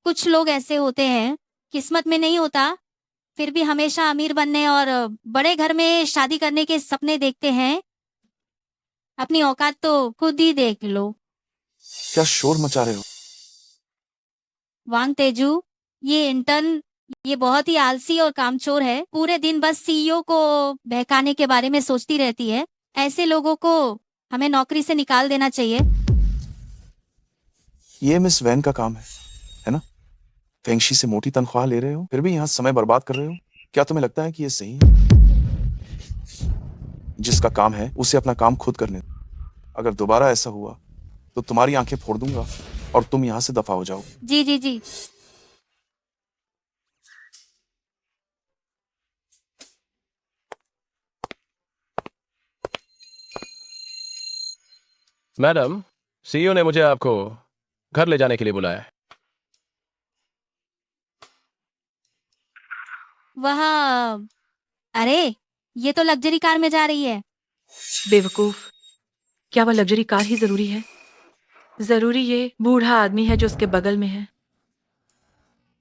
कुछ लोग ऐसे होते हैं, किस्मत में नहीं होता, फिर भी हमेशा अमीर बनने और बड़े घर में शादी करने के सपने देखते हैं। अपनी औकात तो खुद ही देख लो। क्या शोर मचा रहे हो? वांग तेजू, ये इंटर्न ये बहुत ही आलसी और कामचोर है। पूरे दिन बस सीईओ को बहकाने के बारे में सोचती रहती है। ऐसे लोगों को हमें नौकरी से निकाल देना चाहिए। ये मिस वैन का काम है ना? फेंगशी से मोटी तनख्वाह ले रहे हो, फिर भी यहाँ समय बर्बाद कर रहे हो। क्या तुम्हें लगता है कि ये सही है? जिसका काम है उसे अपना काम खुद करने दो। अगर दोबारा ऐसा हुआ तो तुम्हारी आंखें फोड़ दूंगा और तुम यहाँ से दफा हो जाओ। जी जी जी। मैडम, सीईओ ने मुझे आपको घर ले जाने के लिए बुलाया है। वह अरे, ये तो लग्जरी कार में जा रही है। बेवकूफ, क्या वह लग्जरी कार ही जरूरी है? जरूरी ये बूढ़ा आदमी है जो उसके बगल में है।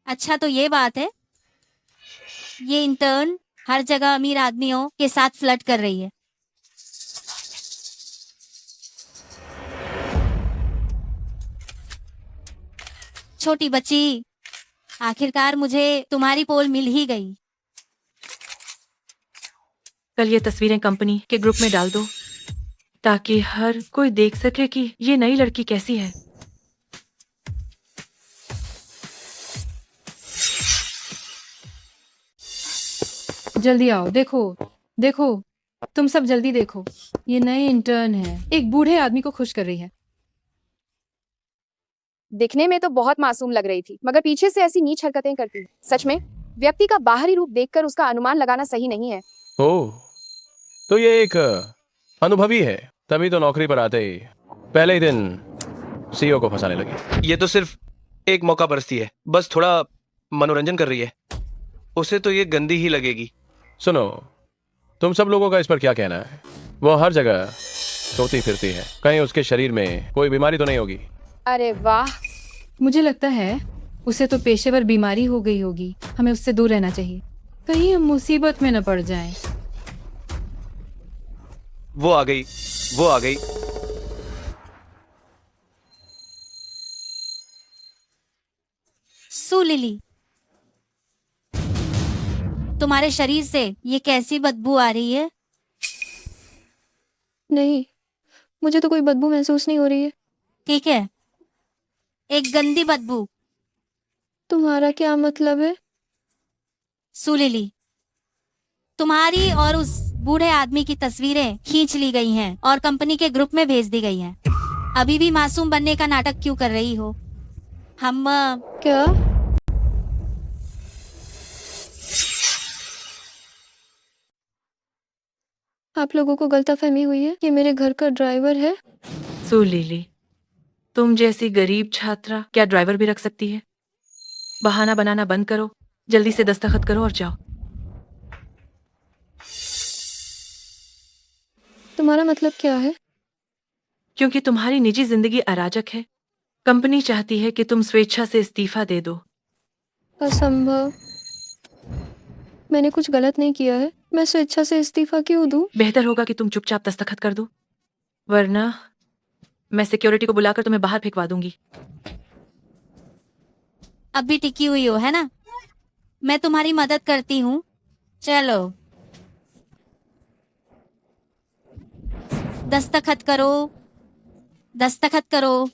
अच्छा तो ये बात है। ये इंटर्न हर जगह अमीर आदमियों के साथ फ्लर्ट कर रही है। छोटी बच्ची, आखिरकार मुझे तुम्हारी पोल मिल ही गई। कल ये तस्वीरें कंपनी के ग्रुप में डाल दो ताकि हर कोई देख सके कि ये नई लड़की कैसी है। जल्दी आओ, देखो देखो, तुम सब जल्दी देखो। ये नई इंटर्न है, एक बूढ़े आदमी को खुश कर रही है। दिखने में तो बहुत मासूम लग रही थी, मगर पीछे से ऐसी नीच हरकतें करती है। सच में व्यक्ति का बाहरी रूप देखकर उसका अनुमान लगाना सही नहीं है। ओह, तो ये एक अनुभवी है, तभी तो नौकरी पर आते ही पहले ही दिन सीईओ को फंसाने लगी। ये तो सिर्फ एक मौका परस्ती है, बस थोड़ा मनोरंजन कर रही है। उसे तो ये गंदी ही लगेगी। सुनो, तुम सब लोगों का इस पर क्या कहना है? वो हर जगह सोती फिरती है, कहीं उसके शरीर में कोई बीमारी तो नहीं होगी? अरे वाह, मुझे लगता है उसे तो पेशेवर बीमारी हो गई होगी। हमें उससे दूर रहना चाहिए, कहीं हम मुसीबत में न पड़ जाएं। वो आ गई, वो आ गई। सू लिली, तुम्हारे शरीर से ये कैसी बदबू आ रही है? नहीं, मुझे तो कोई बदबू महसूस नहीं हो रही है। ठीक है, एक गंदी बदबू। तुम्हारा क्या मतलब है? सू लिली, तुम्हारी और उस बूढ़े आदमी की तस्वीरें खींच ली गई हैं और कंपनी के ग्रुप में भेज दी गई हैं। अभी भी मासूम बनने का नाटक क्यों कर रही हो? हम क्या? आप लोगों को गलतफहमी हुई है, ये मेरे घर का ड्राइवर है। सो लिली, तुम जैसी गरीब छात्रा क्या ड्राइवर भी रख सकती है? बहाना बनाना बंद करो, जल्दी से दस्तखत करो और जाओ। तुम्हारा मतलब क्या है? क्योंकि तुम्हारी निजी जिंदगी अराजक है, कंपनी चाहती है कि तुम स्वेच्छा से इस्तीफा दे दो। असंभव, मैंने कुछ गलत नहीं किया है। मैं स्वेच्छा से इस्तीफा क्यों दूं? बेहतर होगा कि तुम चुपचाप दस्तखत कर दो, वरना मैं सिक्योरिटी को बुलाकर तुम्हें बाहर फेंकवा दूंगी। अब भी टिकी हुई हो, है ना? मैं तुम्हारी मदद करती हूँ। चलो दस्तखत करो, दस्तखत करो।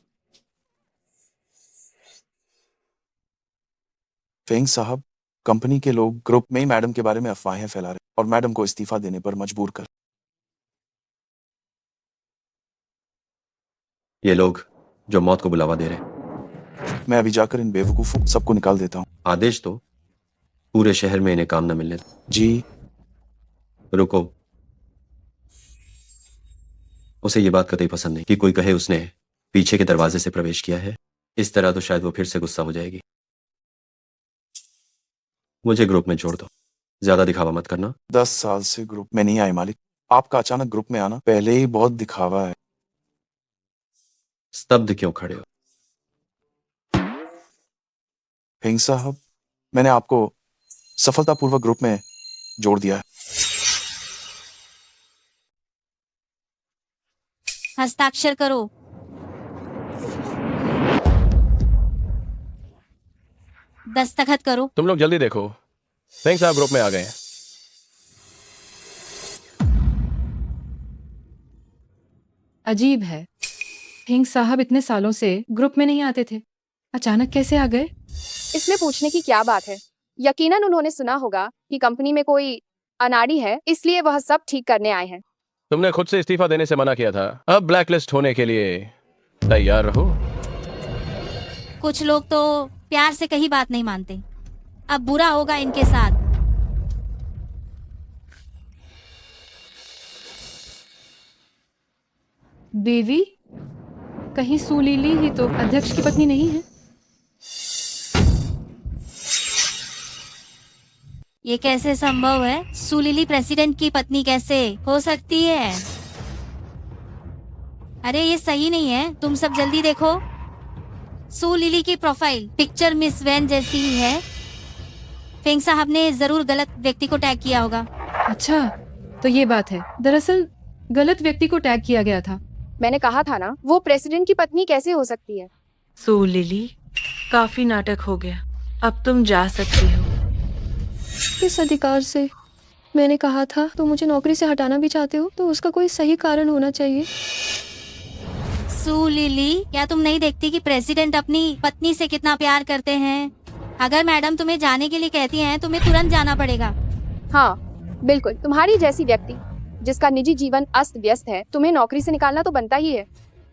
फेंग साहब, कंपनी के लोग ग्रुप में ही मैडम के बारे में अफवाहें फैला रहे और मैडम को इस्तीफा देने पर मजबूर कर। ये लोग जो मौत को बुलावा दे रहे। मैं अभी जाकर इन बेवकूफों सबको निकाल देता हूँ। आदेश तो पूरे शहर में इन्हें काम न मिलने दो। जी। रुको, उसे ये बात कतई पसंद नहीं कि कोई कहे उसने पीछे के दरवाजे से प्रवेश किया है। इस तरह तो शायद वो फिर से गुस्सा हो जाएगी। मुझे ग्रुप में जोड़ दो, ज्यादा दिखावा मत करना। 10 साल से ग्रुप में नहीं आए मालिक, आपका अचानक ग्रुप में आना पहले ही बहुत दिखावा है। स्तब्ध क्यों खड़े हो? फेंग साहब, मैंने आपको सफलतापूर्वक ग्रुप में जोड़ दिया है। हस्ताक्षर करो। दस्तखत करो। तुम लोग जल्दी देखो, फेंग साहब ग्रुप में आ गए हैं। अजीब है, फेंग साहब इतने सालों से ग्रुप में नहीं आते थे, अचानक कैसे आ गए? इसमें पूछने की क्या बात है? यकीनन उन्होंने सुना होगा कि कंपनी में कोई अनाड़ी है, इसलिए वह सब ठीक करने आए हैं। तुमने खुद से इस्तीफा देने से मना किया था, अब ब्लैकलिस्ट होने के लिए तैयार रहो। कुछ लोग तो प्यार से कहीं बात नहीं मानते, अब बुरा होगा इनके साथ। देवी, कहीं सुलीली ही तो अध्यक्ष की पत्नी नहीं है? ये कैसे संभव है? सुलीली प्रेसिडेंट की पत्नी कैसे हो सकती है? अरे ये सही नहीं है, तुम सब जल्दी देखो। सुलीली की प्रोफाइल पिक्चर मिस वैन जैसी ही है। फेंग साहब ने जरूर गलत व्यक्ति को टैग किया होगा। अच्छा, तो ये बात है। दरअसल गलत व्यक्ति को टैग किया गया था। मैंने कहा था ना, वो प्रेसिडेंट की पत्नी कैसे हो सकती है? सो लिली, काफी नाटक हो गया, अब तुम जा सकती हो। किस अधिकार से? मैंने कहा था, तो मुझे नौकरी से हटाना भी चाहते हो तो उसका कोई सही कारण होना चाहिए। सुलीली, क्या तुम नहीं देखती कि प्रेसिडेंट अपनी पत्नी से कितना प्यार करते हैं? अगर मैडम तुम्हें जाने के लिए कहती हैं, तुम्हें तुरंत जाना पड़ेगा। हाँ बिल्कुल, तुम्हारी जैसी व्यक्ति जिसका निजी जीवन अस्त व्यस्त है, तुम्हें नौकरी से निकालना तो बनता ही है।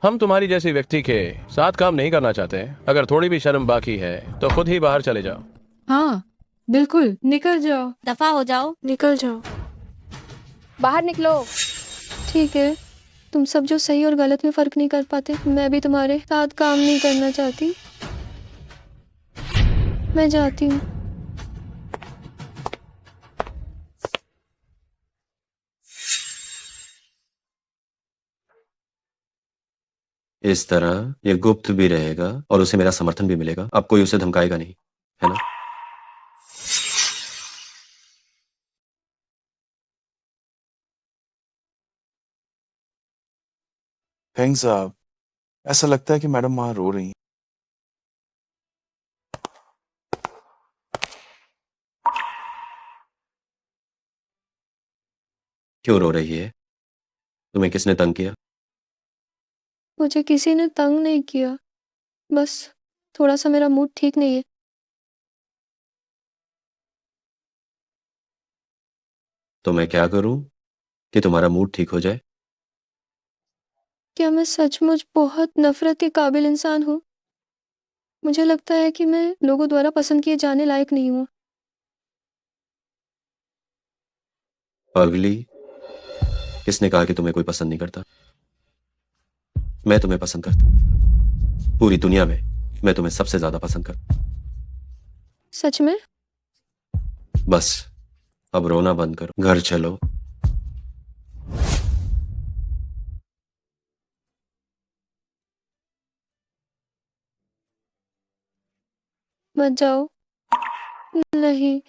हम तुम्हारी जैसी व्यक्ति के साथ काम नहीं करना चाहते। अगर थोड़ी भी शर्म बाकी है तो खुद ही बाहर चले जाओ। हाँ बिल्कुल, निकल जाओ। दफा हो जाओ। निकल जाओ। बाहर निकलो। ठीक है, तुम सब जो सही और गलत में फर्क नहीं कर पाते, मैं भी तुम्हारे साथ काम नहीं करना चाहती। मैं जाती हूँ। इस तरह ये गुप्त भी रहेगा और उसे मेरा समर्थन भी मिलेगा। अब कोई उसे धमकाएगा नहीं, है ना? फेंग साहब, ऐसा लगता है कि मैडम वहां रो रही हैं। क्यों रो रही है? तुम्हें किसने तंग किया? मुझे किसी ने तंग नहीं किया, बस थोड़ा सा मेरा मूड ठीक नहीं है। तो मैं क्या करूं कि तुम्हारा मूड ठीक हो जाए? क्या मैं सचमुच बहुत नफरत के काबिल इंसान हूँ? मुझे लगता है कि मैं लोगों द्वारा पसंद किए जाने लायक नहीं हूँ। पगली, किसने कहा कि तुम्हें कोई पसंद नहीं करता? मैं तुम्हें पसंद करता। पूरी दुनिया में मैं तुम्हें सबसे ज्यादा पसंद करता। सच में? बस अब रोना बंद करो, घर चलो। मत जाओ। नहीं।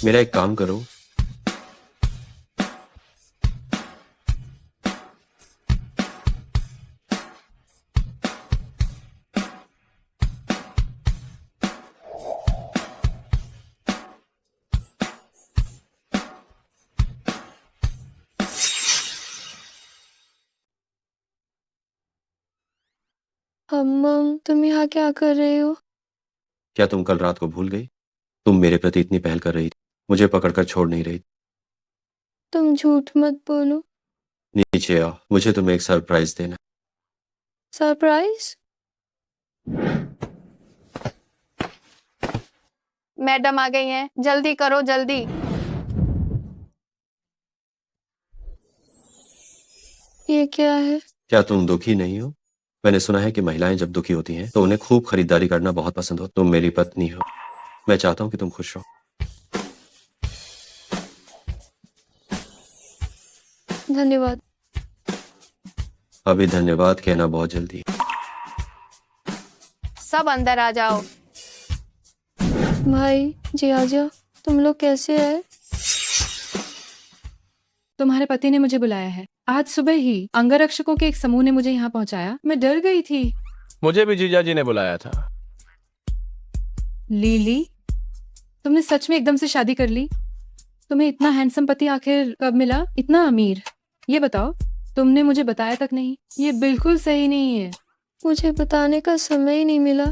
मेरा एक काम करो, अम्मम तुम यहाँ क्या कर रहे हो? क्या तुम कल रात को भूल गई? तुम मेरे प्रति इतनी पहल कर रही थी, मुझे पकड़कर छोड़ नहीं रही। तुम झूठ मत बोलो। नीचे आओ, मुझे तुम्हें एक सरप्राइज देना। सरप्राइज? मैडम आ गई हैं, जल्दी करो जल्दी। ये क्या है? क्या तुम दुखी नहीं हो? मैंने सुना है कि महिलाएं जब दुखी होती हैं तो उन्हें खूब खरीदारी करना बहुत पसंद हो। तुम मेरी पत्नी हो, मैं चाहता हूं कि तुम खुश रहो। धन्यवाद। अभी धन्यवाद कहना बहुत जल्दी है। सब अंदर आ जाओ। भाई जी आजा, तुम लोग कैसे आए? तुम्हारे पति ने मुझे बुलाया है। आज सुबह ही अंगरक्षकों के एक समूह ने मुझे यहाँ पहुँचाया। मैं डर गई थी। मुझे भी जीजा जी ने बुलाया था। लीली, तुमने सच में एकदम से शादी कर ली? तुम्हें इतना हैंडसम पति आखिर कब मिला, इतना अमीर? ये बताओ, तुमने मुझे बताया तक नहीं। ये बिल्कुल सही नहीं है। मुझे बताने का समय ही नहीं मिला।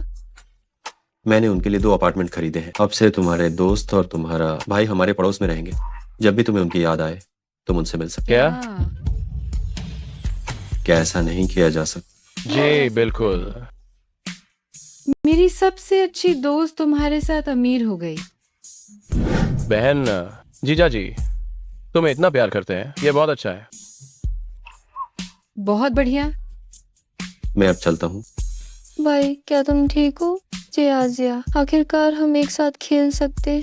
मैंने उनके लिए 2 अपार्टमेंट खरीदे हैं। अब से तुम्हारे दोस्त और तुम्हारा भाई हमारे पड़ोस में रहेंगे। जब भी तुम्हें उनकी याद आए तुम उनसे मिल सकते। क्या? क्या ऐसा नहीं किया जा सकता? जी बिल्कुल। मेरी सबसे अच्छी दोस्त तुम्हारे साथ अमीर हो गई। बहन, जीजा जी तुम्हें इतना प्यार करते हैं, ये बहुत अच्छा है। बहुत बढ़िया। मैं अब चलता हूँ। भाई क्या तुम ठीक हो? जी आजिया, आखिरकार हम एक साथ खेल सकते।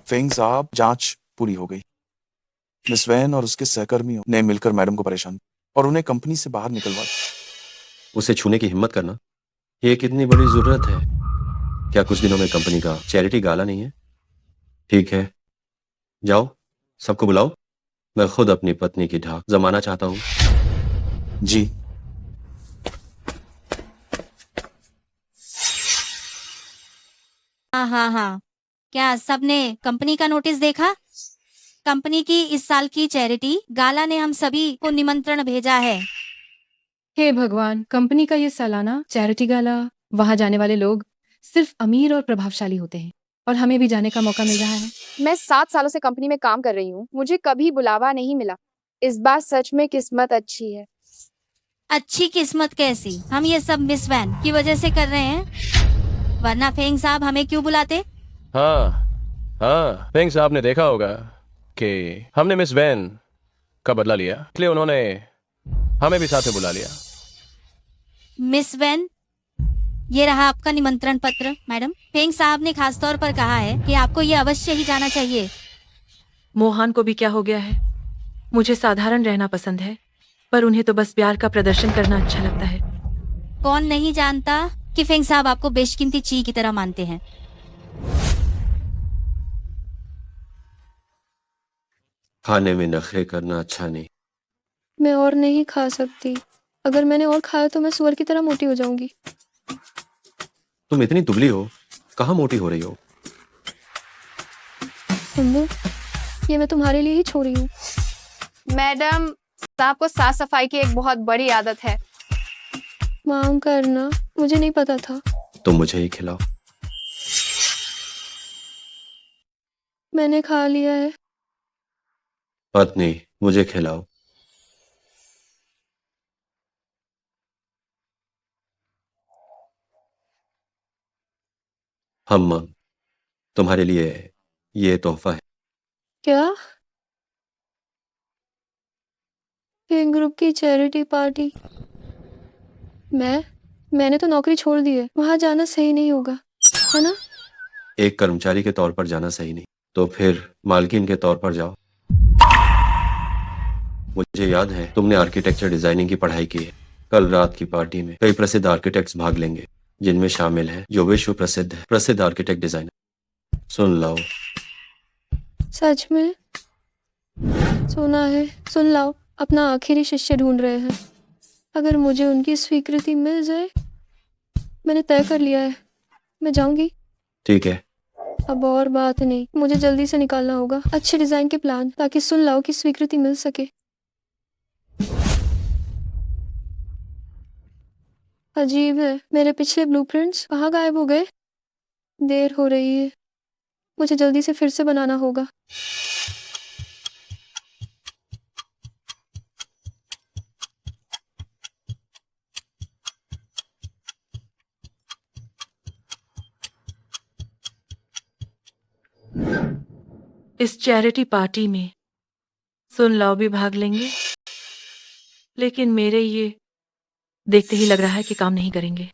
फेंग साहब, जांच पूरी हो गई। मिस वैन और उसके सहकर्मियों ने मिलकर मैडम को परेशान और उन्हें कंपनी से बाहर निकलवा दिया। उसे छूने की हिम्मत करना, ये कितनी बड़ी जरूरत है। क्या कुछ दिनों में कंपनी का चैरिटी गाला नहीं है? ठीक है, जाओ सबको बुलाओ। मैं खुद अपनी पत्नी की ढाक जमाना चाहता हूँ। जी। हाँ हाँ हाँ, क्या सबने कंपनी का नोटिस देखा? कंपनी की इस साल की चैरिटी गाला ने हम सभी को निमंत्रण भेजा है। हे भगवान, कंपनी का ये सालाना चैरिटी गाला, वहां जाने वाले लोग सिर्फ अमीर और प्रभावशाली होते हैं और हमें भी जाने का मौका मिल रहा है। मैं 7 सालों से कंपनी में काम कर रही हूँ, मुझे कभी बुलावा नहीं मिला। इस बार सच में किस्मत अच्छी है। अच्छी किस्मत कैसी? हम ये सब मिस वैन की वजह से कर रहे हैं, वरना फेंग साहब हमें क्यों बुलाते? हाँ हाँ, फेंग साहब ने देखा होगा कि हमने मिस वैन का बदला लिया, इसलिए उन्होंने हमें भी साथ में बुला लिया। मिस वैन, ये रहा आपका निमंत्रण पत्र। मैडम, फेंग साहब ने खास तौर पर कहा है कि आपको ये अवश्य ही जाना चाहिए। मोहन को भी क्या हो गया है? मुझे साधारण रहना पसंद है, पर उन्हें तो बस प्यार का प्रदर्शन करना अच्छा लगता है। कौन नहीं जानता कि फेंग साहब आपको बेशकीमती चीज की तरह मानते हैं। खाने में नखरे करना अच्छा नहीं। मैं और नहीं खा सकती। अगर मैंने और खाया तो मैं सुअर की तरह मोटी हो जाऊंगी। तुम इतनी दुबली हो, कहाँ मोटी हो रही हो? अम्मू, ये मैं तुम्हारे लिए ही छोड़ रही हूँ। मैडम साहब को साफ सफाई की एक बहुत बड़ी आदत है। मांग करना, मुझे नहीं पता था। तुम मुझे ही खिलाओ। मैंने खा लिया है। पत्नी, मुझे खिलाओ। हम तुम्हारे लिए ये तोहफा है। क्या? फेंग ग्रुप की चैरिटी पार्टी? मैंने तो नौकरी छोड़ दी है। वहां जाना सही नहीं होगा, है ना? एक कर्मचारी के तौर पर जाना सही नहीं, तो फिर मालकिन के तौर पर जाओ। मुझे याद है तुमने आर्किटेक्चर डिजाइनिंग की पढ़ाई की है। कल रात की पार्टी में कई प्रसिद्ध आर्किटेक्ट्स भाग लेंगे, जिनमें शामिल है जो विश्व प्रसिद्ध आर्किटेक्ट डिजाइनर। सुन लो। सच में? सुना है। सुन लाओ, अपना आखिरी शिष्य ढूंढ रहे हैं। अगर मुझे उनकी स्वीकृति मिल जाए, मैंने तय कर लिया है, मैं जाऊंगी। ठीक है। अब और बात नहीं, मुझे जल्दी से निकालना होगा अच्छे डिजाइन के प्लान, ताकि सुन लाओ की स्वीकृति मिल सके। अजीब है, मेरे पिछले ब्लूप्रिंट्स कहाँ गायब हो गए? देर हो रही है, मुझे जल्दी से फिर से बनाना होगा। इस चैरिटी पार्टी में सुन लाओ भी भाग लेंगे, लेकिन मेरे ये देखते ही लग रहा है कि काम नहीं करेंगे।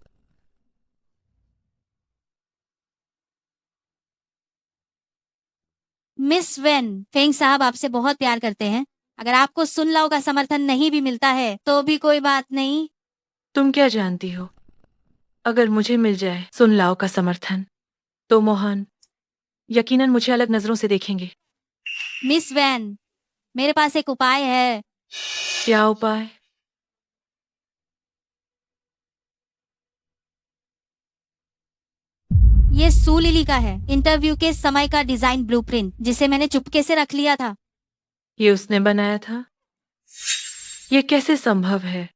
मिस वेन, फेंग साहब आपसे बहुत प्यार करते हैं। अगर आपको सुन लाओ का समर्थन नहीं भी मिलता है तो भी कोई बात नहीं। तुम क्या जानती हो, अगर मुझे मिल जाए सुन लाओ का समर्थन तो मोहन यकीनन मुझे अलग नजरों से देखेंगे। मिस वैन, मेरे पास एक उपाय है। क्या उपाय? ये सू लिली का है, इंटरव्यू के समय का डिजाइन ब्लूप्रिंट, जिसे मैंने चुपके से रख लिया था। ये उसने बनाया था? ये कैसे संभव है?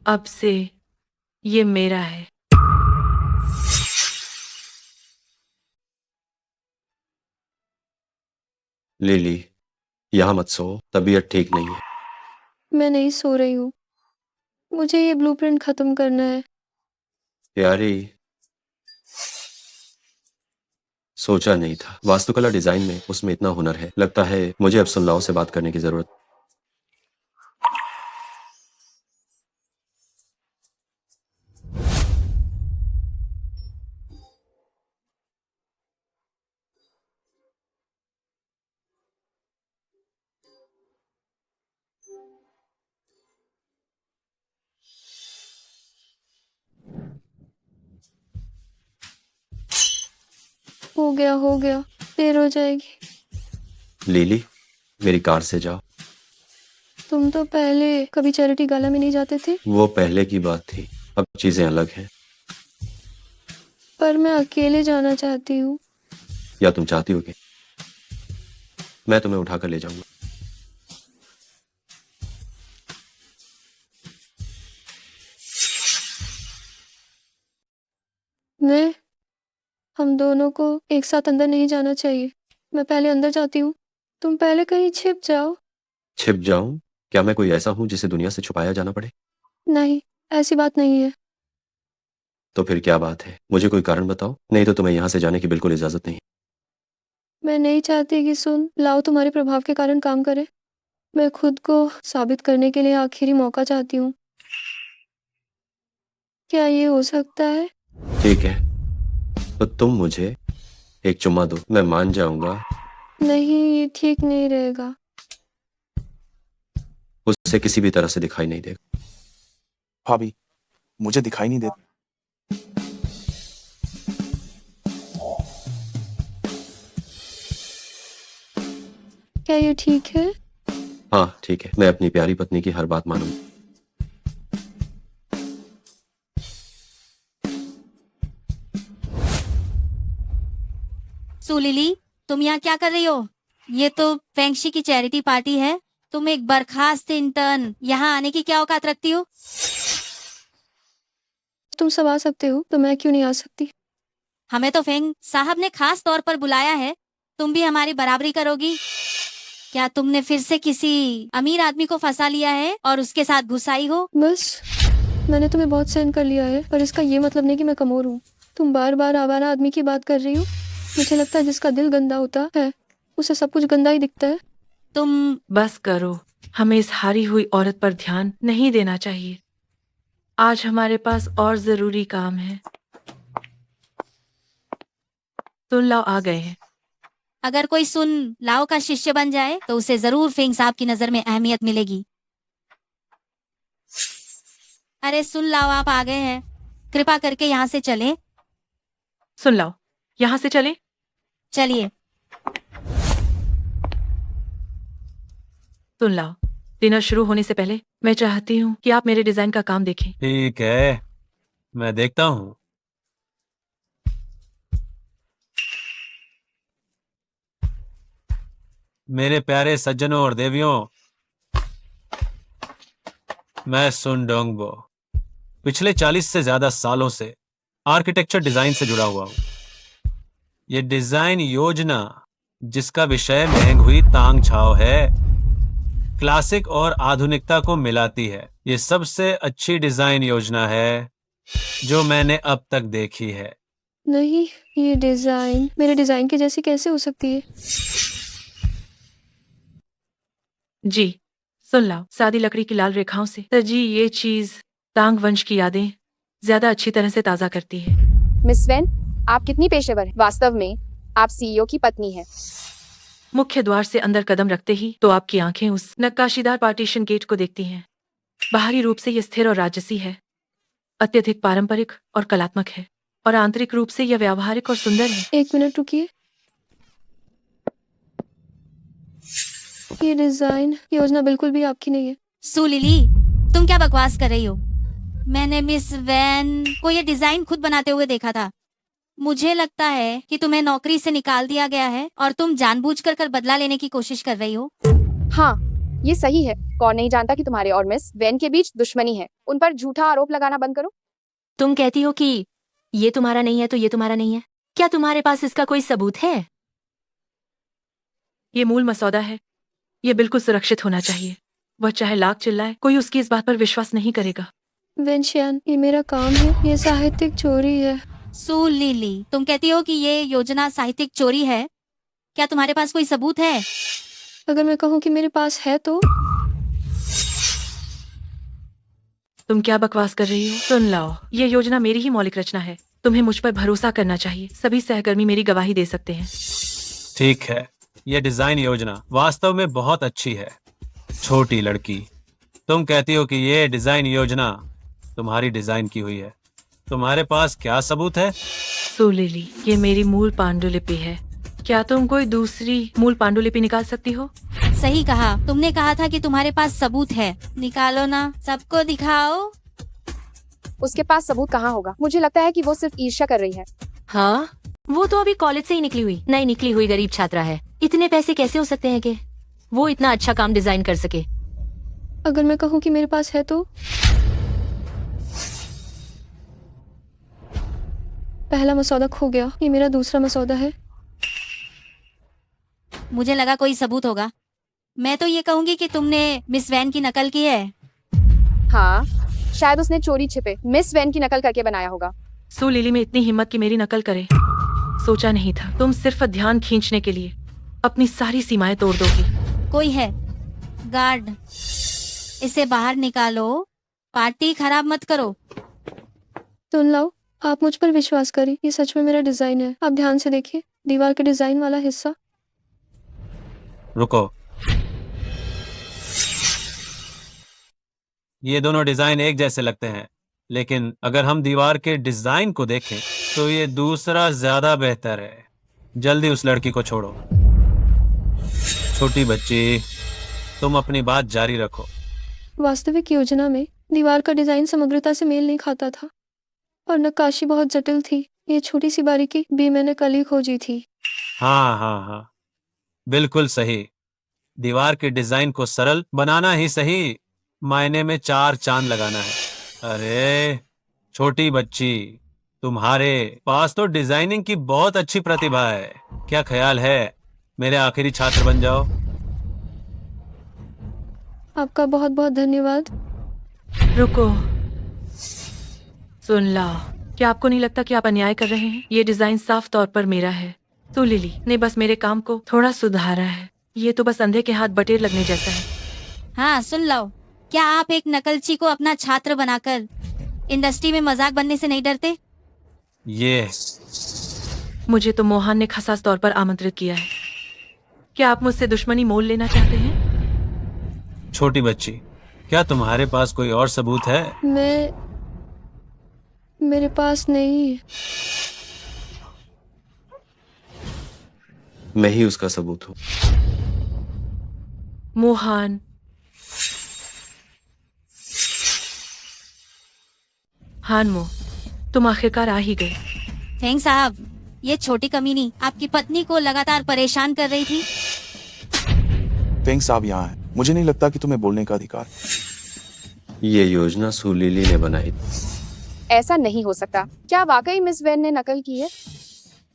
अब से ये मेरा है। लिली, यहाँ मत सो, तबीयत ठीक नहीं है। मैं नहीं सो रही हूँ, मुझे ये ब्लूप्रिंट खत्म करना है। यारी, सोचा नहीं था वास्तुकला डिजाइन में उसमें इतना हुनर है। लगता है मुझे अब सुन लाओ से बात करने की जरूरत। हो गया, देर हो जाएगी। लिली, मेरी कार से जाओ। तुम तो पहले कभी चैरिटी गाला में नहीं जाते थे। वो पहले की बात थी, अब चीजें अलग हैं। पर मैं अकेले जाना चाहती हूँ। या तुम चाहती हो कि मैं तुम्हें उठाकर ले जाऊंगा? नहीं, हम दोनों को एक साथ अंदर नहीं जाना चाहिए। मैं पहले अंदर जाती हूँ, तुम पहले कहीं छिप जाओ। छिप जाऊं? क्या मैं कोई ऐसा हूं जिसे दुनिया से छुपाया जाना पड़े? नहीं, ऐसी बात नहीं है। तो फिर क्या बात है? मुझे कोई कारण बताओ, नहीं तो तुम्हें यहाँ से जाने की बिल्कुल इजाजत नहीं। मैं नहीं चाहती कि सुन लाओ तुम्हारे प्रभाव के कारण काम करे। मैं खुद को साबित करने के लिए आखिरी मौका चाहती हूँ। क्या ये हो सकता है? ठीक है, तो तुम मुझे एक चुम्मा दो, मैं मान जाऊंगा। नहीं, ये ठीक नहीं रहेगा। उससे किसी भी तरह से दिखाई नहीं देगा। भाभी, मुझे दिखाई नहीं देता। क्या ये ठीक है? हाँ ठीक है, मैं अपनी प्यारी पत्नी की हर बात मानूंगा। सुलिली, तुम यहाँ क्या कर रही हो? ये तो फेंगशी की चैरिटी पार्टी है। तुम एक बर्खास्त इंटर्न यहाँ आने की क्या औकात रखती हो? तुम सब आ सकते हो तो मैं क्यों नहीं आ सकती? हमें तो फेंग साहब ने खास तौर पर बुलाया है, तुम भी हमारी बराबरी करोगी? क्या तुमने फिर से किसी अमीर आदमी को फंसा लिया है और उसके साथ घुसाई हो? बस, मैंने तुम्हें बहुत सहन कर लिया है, पर इसका ये मतलब नहीं कि मैं कमोर हूँ। तुम बार बार आवारा आदमी की बात कर रही हो। मुझे लगता है जिसका दिल गंदा होता है उसे सब कुछ गंदा ही दिखता है। तुम बस करो, हमें इस हारी हुई औरत पर ध्यान नहीं देना चाहिए। आज हमारे पास और जरूरी काम है। सुन लाओ आ गए हैं। अगर कोई सुन लाओ का शिष्य बन जाए तो उसे जरूर फेंग साहब की नजर में अहमियत मिलेगी। अरे सुन लाओ, आप आ गए हैं, कृपा करके यहाँ से चलें। सुन लाओ, यहाँ से चलें? चलिए। सुन लाओ, डिनर शुरू होने से पहले मैं चाहती हूँ कि आप मेरे डिजाइन का काम देखें। ठीक है, मैं देखता हूँ। मेरे प्यारे सज्जनों और देवियों, मैं सुन डोंगबो पिछले 40 से ज्यादा सालों से आर्किटेक्चर डिजाइन से जुड़ा हुआ हूं। ये डिजाइन योजना जिसका विषय महंग हुई तांग छाव है, क्लासिक और आधुनिकता को मिलाती है। ये सबसे अच्छी डिजाइन योजना है जो मैंने अब तक देखी है। नहीं, ये डिजाइन मेरे डिजाइन की जैसी कैसे हो सकती है? जी, सुन लाओ, सादी लकड़ी की लाल रेखाओं से सजी ये चीज तांग वंश की यादें ज्यादा अच्छी तरह से ताजा करती है। मिस वैन, आप कितनी पेशेवर हैं? वास्तव में आप सीईओ की पत्नी हैं। मुख्य द्वार से अंदर कदम रखते ही तो आपकी आंखें उस नक्काशीदार पार्टीशन गेट को देखती हैं। बाहरी रूप से यह स्थिर और राजसी है, अत्यधिक पारंपरिक और कलात्मक है, और आंतरिक रूप से यह व्यावहारिक और सुंदर है। 1 मिनट रुकिए। ये डिजाइन योजना बिल्कुल भी आपकी नहीं है। सू लिली, तुम क्या बकवास कर रही हो? मैंने मिस वैन को ये डिजाइन खुद बनाते हुए देखा था। मुझे लगता है कि तुम्हें नौकरी से निकाल दिया गया है और तुम जानबूझकर बदला लेने की कोशिश कर रही हो। हाँ, ये सही है। कौन नहीं जानता कि तुम्हारे और मिस वैन के बीच दुश्मनी है। उन पर झूठा आरोप लगाना बंद करो। तुम कहती हो कि ये तुम्हारा नहीं है तो ये तुम्हारा नहीं है। क्या तुम्हारे पास इसका कोई सबूत है? ये मूल मसौदा है, ये बिल्कुल सुरक्षित होना चाहिए। वह चाहे लाख चिल्लाए, कोई उसकी इस बात पर विश्वास नहीं करेगा। वेंशियान, ये मेरा काम है, ये साहित्यिक चोरी है। सू लिली, तुम कहती हो कि ये योजना साहित्यिक चोरी है। क्या तुम्हारे पास कोई सबूत है? अगर मैं कहूँ कि मेरे पास है तो? तुम क्या बकवास कर रही हो? सुन लाओ, ये योजना मेरी ही मौलिक रचना है। तुम्हें मुझ पर भरोसा करना चाहिए। सभी सहकर्मी मेरी गवाही दे सकते हैं। ठीक है, यह डिजाइन योजना वास्तव में बहुत अच्छी है। छोटी लड़की, तुम कहती हो कि यह डिजाइन योजना तुम्हारी डिजाइन की हुई है। तुम्हारे पास क्या सबूत है? सो लिली, ये मेरी मूल पांडुलिपि है। क्या तुम कोई दूसरी मूल पांडुलिपि निकाल सकती हो? सही कहा, तुमने कहा था कि तुम्हारे पास सबूत है। निकालो ना, सबको दिखाओ। उसके पास सबूत कहाँ होगा? मुझे लगता है कि वो सिर्फ ईर्ष्या कर रही है। हाँ, वो तो अभी कॉलेज से ही निकली हुई नई निकली हुई गरीब छात्रा है। इतने पैसे कैसे हो सकते हैं कि वो इतना अच्छा काम डिजाइन कर सके? अगर मैं कहूँ कि मेरे पास है तो? पहला मसौदा खो गया, ये मेरा दूसरा मसौदा है। मुझे लगा कोई सबूत होगा। मैं तो ये कहूंगी कि तुमने मिस वैन की नकल की है। हाँ, शायद उसने चोरी छिपे मिस वैन की नकल करके बनाया होगा। सो लिली में इतनी हिम्मत की मेरी नकल करे, सोचा नहीं था। तुम सिर्फ ध्यान खींचने के लिए अपनी सारी सीमाएं तोड़ दोगी। कोई है? गार्ड, इसे बाहर निकालो। पार्टी खराब मत करो। सुन लाओ, आप मुझ पर विश्वास करिए, ये सच में मेरा डिजाइन है। आप ध्यान से देखिए, दीवार के डिजाइन वाला हिस्सा। रुको, ये दोनों डिजाइन एक जैसे लगते हैं, लेकिन अगर हम दीवार के डिजाइन को देखें तो ये दूसरा ज्यादा बेहतर है। जल्दी उस लड़की को छोड़ो। छोटी बच्ची, तुम अपनी बात जारी रखो। वास्तविक योजना में दीवार का डिजाइन समग्रता से मेल नहीं खाता था और नक्काशी बहुत जटिल थी। ये छोटी सी बारीकी भी मैंने कल ही खोजी थी। हाँ हाँ हाँ, बिल्कुल सही। दीवार के डिजाइन को सरल बनाना ही सही मायने में 4 चांद लगाना है। अरे छोटी बच्ची, तुम्हारे पास तो डिजाइनिंग की बहुत अच्छी प्रतिभा है। क्या ख्याल है मेरे आखिरी छात्र बन जाओ? आपका बहुत बहुत धन्यवाद। रुको, सुन लाओ, क्या आपको नहीं लगता कि आप अन्याय कर रहे हैं? ये डिजाइन साफ तौर पर मेरा है। तो लिली ने बस मेरे काम को थोड़ा सुधारा है। ये तो बस अंधे के हाथ बटेर लगने जैसा है। हाँ, सुन लो, क्या आप एक नकलची को अपना छात्र बनाकर इंडस्ट्री में मजाक बनने से नहीं डरते? ये मुझे तो मोहन ने खसास तौर पर आमंत्रित किया है। क्या आप मुझसे दुश्मनी मोल लेना चाहते हैं? छोटी बच्ची, क्या तुम्हारे पास कोई और सबूत है? मेरे पास नहीं। मैं ही उसका सबूत हूँ। मोहन, हानमो, तुम आखिरकार आ ही गए। थैंक साहब, ये छोटी कमीनी आपकी पत्नी को लगातार परेशान कर रही थी। फेंग साहब यहाँ है। मुझे नहीं लगता कि तुम्हें बोलने का अधिकार है। ये योजना सुलीली ने बनाई थी। ऐसा नहीं हो सकता। क्या वाकई मिस वेन ने नकल की है?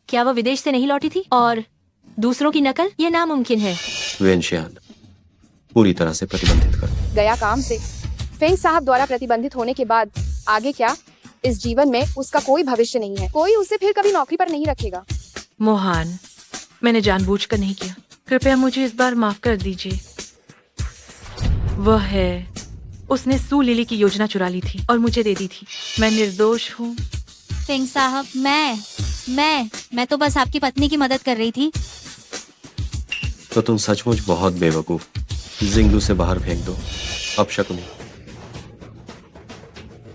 क्या वो विदेश से नहीं लौटी थी और दूसरों की नकल? ये नामुमकिन है। वेनशियान पूरी तरह से प्रतिबंधित कर। गया काम से। फेंग साहब द्वारा प्रतिबंधित होने के बाद आगे क्या? इस जीवन में उसका कोई भविष्य नहीं है। कोई उसे फिर कभी नौकरी पर नहीं रखेगा। मोहन, मैंने जानबूझकर नहीं किया। कृपया मुझे इस बार माफ कर दीजिए। वह है, उसने सू लिली की योजना चुरा ली थी और मुझे दे दी थी। मैं निर्दोष हूँ। फेंग साहब, मैं तो बस आपकी पत्नी की मदद कर रही थी। तो तुम सचमुच बहुत बेवकूफ। जिंगलू से बाहर फेंक दो। अब शकुनी।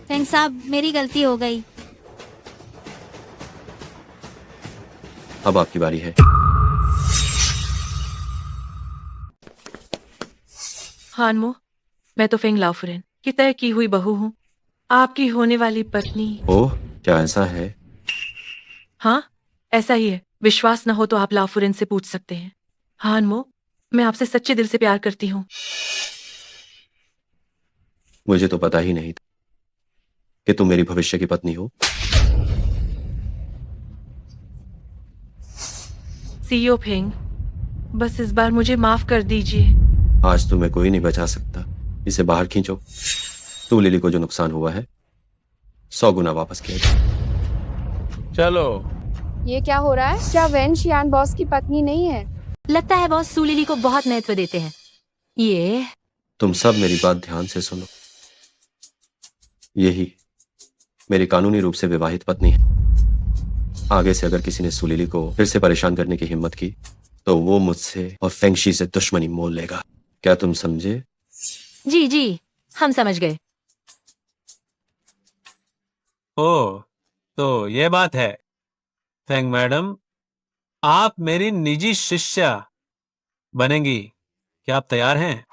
फेंग साहब, मेरी गलती हो गई। अब आपकी बारी है। हानमो, मैं तो फेंग लाओफुरेन की तय की हुई बहू हूँ, आपकी होने वाली पत्नी। ओह, क्या ऐसा है? हाँ, ऐसा ही है। विश्वास न हो तो आप लाओफुरेन से पूछ सकते हैं। हानमो, मैं आपसे सच्चे दिल से प्यार करती हूँ। मुझे तो पता ही नहीं था कि तुम मेरी भविष्य की पत्नी हो। सीईओ फेंग, बस इस बार मुझे माफ कर दीजिए। आज तुम्हें कोई नहीं बचा सकता। इसे बाहर खींचो। तू लिली को जो नुकसान हुआ है 100 गुना वापस किया जाए। चलो। ये क्या हो रहा है? क्या वेन शियान बॉस की पत्नी नहीं है? लगता है बॉस सू लिली को बहुत महत्व देते हैं। ये तुम सब मेरी बात ध्यान से सुनो। यही मेरी कानूनी रूप से विवाहित पत्नी है। आगे से अगर किसी ने सुलीली को फिर से परेशान करने की हिम्मत की तो वो मुझसे और फेंगशी से दुश्मनी मोल लेगा। क्या तुम समझे? जी जी, हम समझ गए। ओह, तो ये बात है। फेंग मैडम, आप मेरी निजी शिष्या बनेंगी। क्या आप तैयार हैं?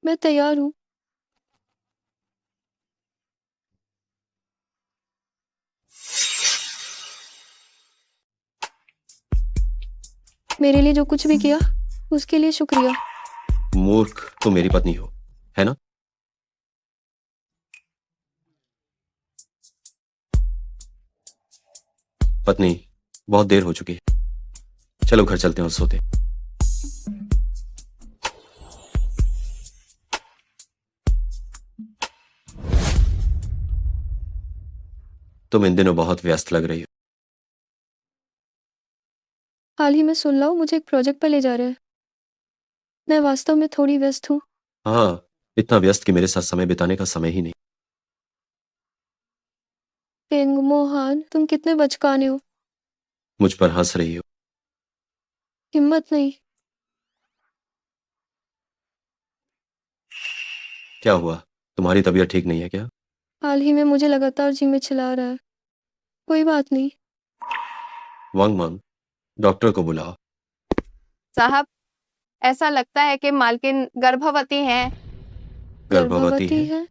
मैं तैयार हूँ। मेरे लिए जो कुछ भी किया उसके लिए शुक्रिया। मूर्ख, तुम मेरी पत्नी हो, है ना? पत्नी, बहुत देर हो चुकी है। चलो घर चलते हैं और सोते हैं। तुम इन दिनों बहुत व्यस्त लग रही हो। हाल ही में सुन लो, मुझे एक प्रोजेक्ट पर ले जा रहे हैं। मैं वास्तव में थोड़ी व्यस्त हूँ। हाँ, इतना व्यस्त कि मेरे साथ समय बिताने का समय ही नहीं। फेंग, मोहन, तुम कितने बचकाने हो। मुझ पर हंस रही हो। हिम्मत नहीं। क्या हुआ? तुम्हारी तबीयत ठीक नहीं है क्या? हाल ही में मुझे लगातार जी में चिल्ला रहा है। कोई बात नहीं। वांग मंग, डॉक्टर को बुलाओ। साहब, ऐसा लगता है कि मालकिन गर्भवती हैं। गर्भवती है?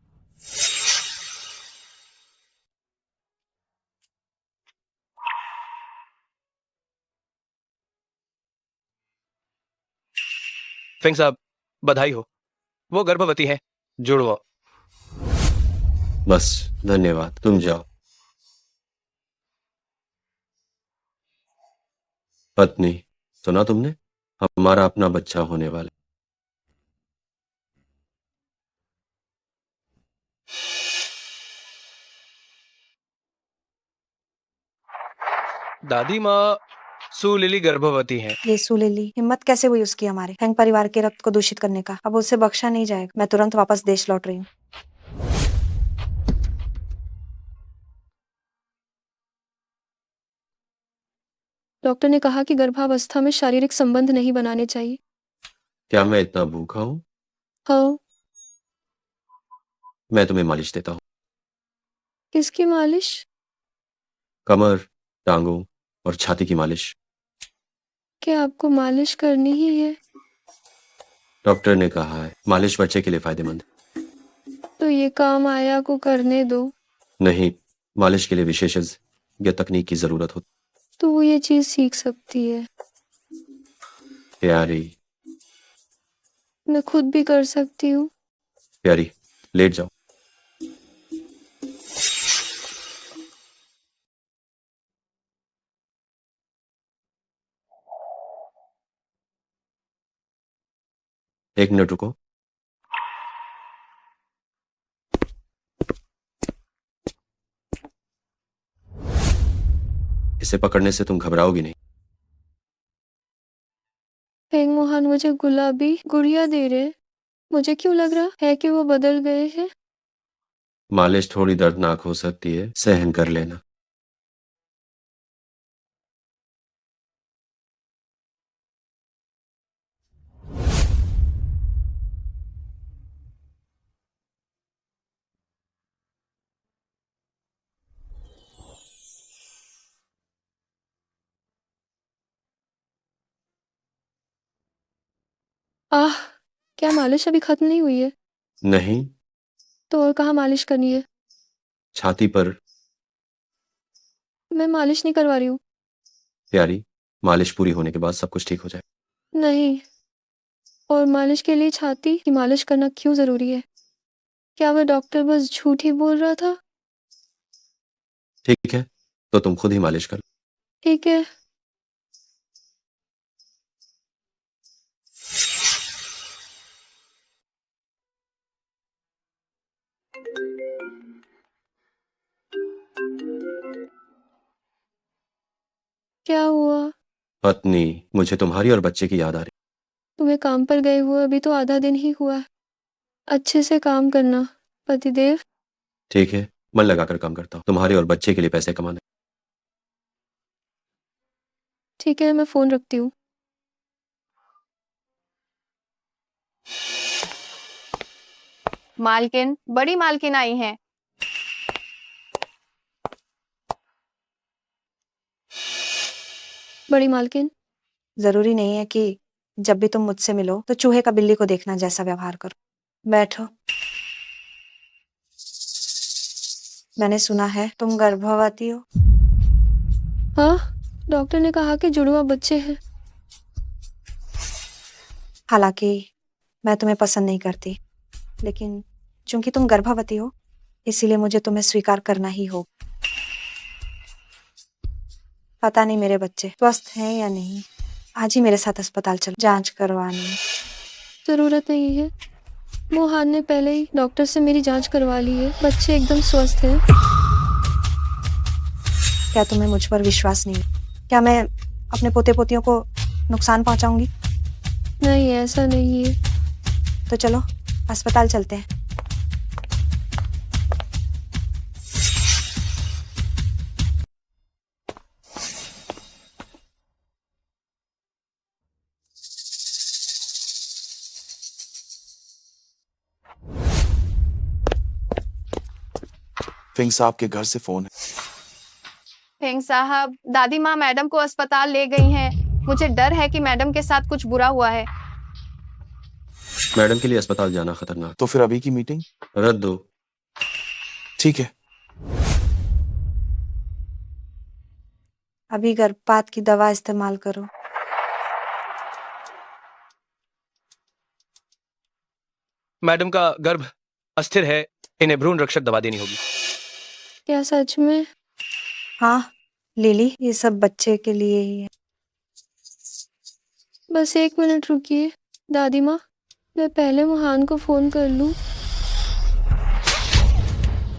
फेंग साहब, बधाई हो। वो गर्भवती है। जुड़वा। बस, धन्यवाद। तुम जाओ। पत्नी, सुना तुमने? हमारा अपना बच्चा होने वाला। दादी माँ, सू लिली गर्भवती है। ये सुलीली, हिम्मत कैसे हुई उसकी हमारे फेंग परिवार के रक्त को दूषित करने का? अब उसे बख्शा नहीं जाएगा। मैं तुरंत वापस देश लौट रही हूँ। डॉक्टर ने कहा कि गर्भावस्था में शारीरिक संबंध नहीं बनाने चाहिए। क्या मैं इतना भूखा हूँ? हाँ। मैं तुम्हें मालिश देता हूँ। किसकी मालिश? कमर, टांगों और छाती की मालिश। क्या आपको मालिश करनी ही है? डॉक्टर ने कहा है मालिश बच्चे के लिए फायदेमंद। तो ये काम आया को करने दो। नहीं, मालिश के लिए विशेषज्ञ तकनीक की जरूरत होती। तो वो ये चीज सीख सकती है। प्यारी, मैं खुद भी कर सकती हूँ। प्यारी, लेट जाओ। एक मिनट रुको। इसे पकड़ने से तुम घबराओगी नहीं। फेंग मोहन मुझे गुलाबी गुड़िया दे रहे। मुझे क्यों लग रहा है कि वो बदल गए हैं। मालिश थोड़ी दर्दनाक हो सकती है, सहन कर लेना। आह, क्या मालिश अभी खत्म नहीं हुई है? नहीं, तो और कहाँ मालिश करनी है? छाती पर। मैं मालिश नहीं करवा रही हूँ। प्यारी, मालिश पूरी होने के बाद सब कुछ ठीक हो जाए। नहीं, और मालिश के लिए छाती की मालिश करना क्यों जरूरी है? क्या वह डॉक्टर बस झूठ ही बोल रहा था? ठीक है, तो तुम खुद ही मालिश कर। ठीक है। क्या हुआ? पत्नी, मुझे तुम्हारी और बच्चे की याद आ रही। तुम्हें काम पर गए हुए अभी तो आधा दिन ही हुआ है। अच्छे से काम करना पतिदेव। ठीक है, मन लगाकर काम करता हूँ, तुम्हारे और बच्चे के लिए पैसे कमाने। ठीक है, मैं फोन रखती हूँ। मालकिन, बड़ी मालकिन आई हैं। बड़ी मालकिन, जरूरी नहीं है कि जब भी तुम मुझसे मिलो तो चूहे का बिल्ली को देखना जैसा व्यवहार करो। बैठो। मैंने सुना है तुम गर्भवती हो। हाँ, डॉक्टर ने कहा कि जुड़वा बच्चे हैं। हालांकि मैं तुम्हें पसंद नहीं करती, लेकिन चूंकि तुम गर्भवती हो इसीलिए मुझे तुम्हें स्वीकार करना ही होगा। पता नहीं मेरे बच्चे स्वस्थ हैं या नहीं। आज ही मेरे साथ अस्पताल चलो, जांच करवानी। जरूरत नहीं है, मोहन ने पहले ही डॉक्टर से मेरी जांच करवा ली है। बच्चे एकदम स्वस्थ हैं। क्या तुम्हें मुझ पर विश्वास नहीं? क्या मैं अपने पोते पोतियों को नुकसान पहुंचाऊंगी? नहीं, ऐसा नहीं है। तो चलो अस्पताल चलते हैं। फेंग साहब के घर से फोन है। फेंग साहब, दादी माँ मैडम को अस्पताल ले गई हैं। मुझे डर है कि मैडम के साथ कुछ बुरा हुआ है। मैडम के लिए अस्पताल जाना खतरनाक। तो फिर अभी की मीटिंग रद्द दो। ठीक है। अभी गर्भपात की दवा इस्तेमाल करो। मैडम का गर्भ अस्थिर है, इन्हें भ्रूण रक्षक दवा देनी होगी। क्या सच में? हाँ लिली, ये सब बच्चे के लिए ही है। बस 1 मिनट रुकिए दादी माँ, मैं पहले मोहन को फोन कर लूँ।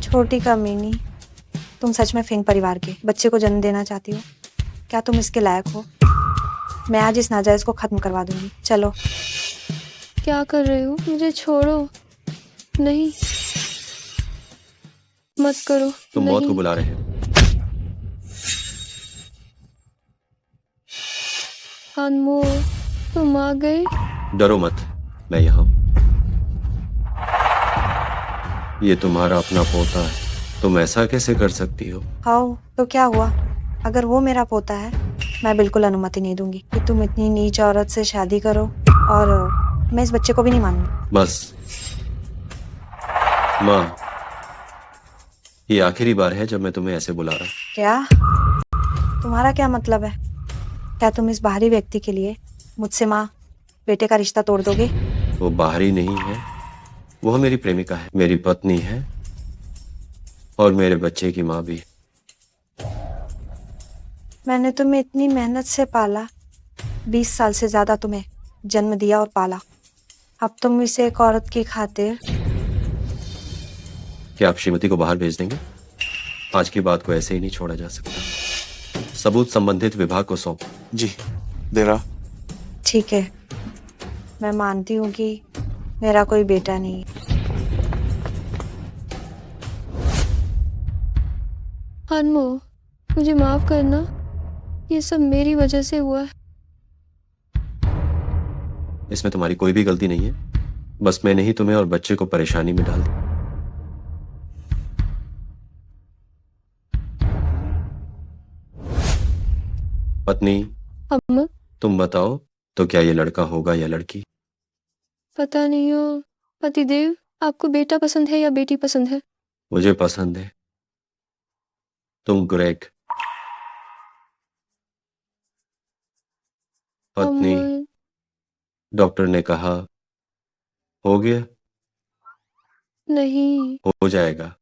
छोटी कमीनी, तुम सच में फेंग परिवार के बच्चे को जन्म देना चाहती हो? क्या तुम इसके लायक हो? मैं आज इस नाजायज को खत्म करवा दूंगी। चलो। क्या कर रहे हो? मुझे छोड़ो। नहीं, मत करो। तुम मौत को नहीं। बुला रहे हैं। अनमोल, तुम आ गए। डरो मत, मैं यहाँ हूं। ये तुम्हारा अपना पोता है, तुम ऐसा कैसे कर सकती हो? हाउ, तो क्या हुआ? अगर वो मेरा पोता है, मैं बिल्कुल अनुमति नहीं दूंगी कि तुम इतनी नीच औरत से शादी करो, और मैं इस बच्चे को भी नहीं मानूंगी। बस माँ, ये आखिरी बार है जब मैं तुम्हें ऐसे बुला रहा हूँ। क्या? तुम्हारा क्या मतलब है? क्या तुम इस बाहरी व्यक्ति के लिए मुझसे माँ बेटे का रिश्ता तोड़ दोगे? वो बाहरी नहीं है, वह मेरी प्रेमिका है, मेरी पत्नी है और मेरे बच्चे की माँ भी। मैंने तुम्हें इतनी मेहनत से पाला, 20 साल से ज्यादा तुम्हें जन्म दिया और पाला। अब तुम इसे एक औरत की खातिर। क्या आप श्रीमती को बाहर भेज देंगे? आज की बात को ऐसे ही नहीं छोड़ा जा सकता। सबूत संबंधित विभाग को सौंप। जी दे रहा। ठीक है, मैं मानती हूँ कि मेरा कोई बेटा नहीं है। अनमोल, मुझे माफ करना, ये सब मेरी वजह से हुआ है। इसमें तुम्हारी कोई भी गलती नहीं है, बस मैंने ही तुम्हें और बच्चे को परेशानी में डाल दिया। पत्नी, अम्मा, तुम बताओ तो क्या ये लड़का होगा या लड़की? पता नहीं हो पतिदेव, आपको बेटा पसंद है या बेटी पसंद है? मुझे पसंद है। तुम ग्रेग। पत्नी, अम्मा, डॉक्टर ने कहा हो गया, नहीं। हो जाएगा।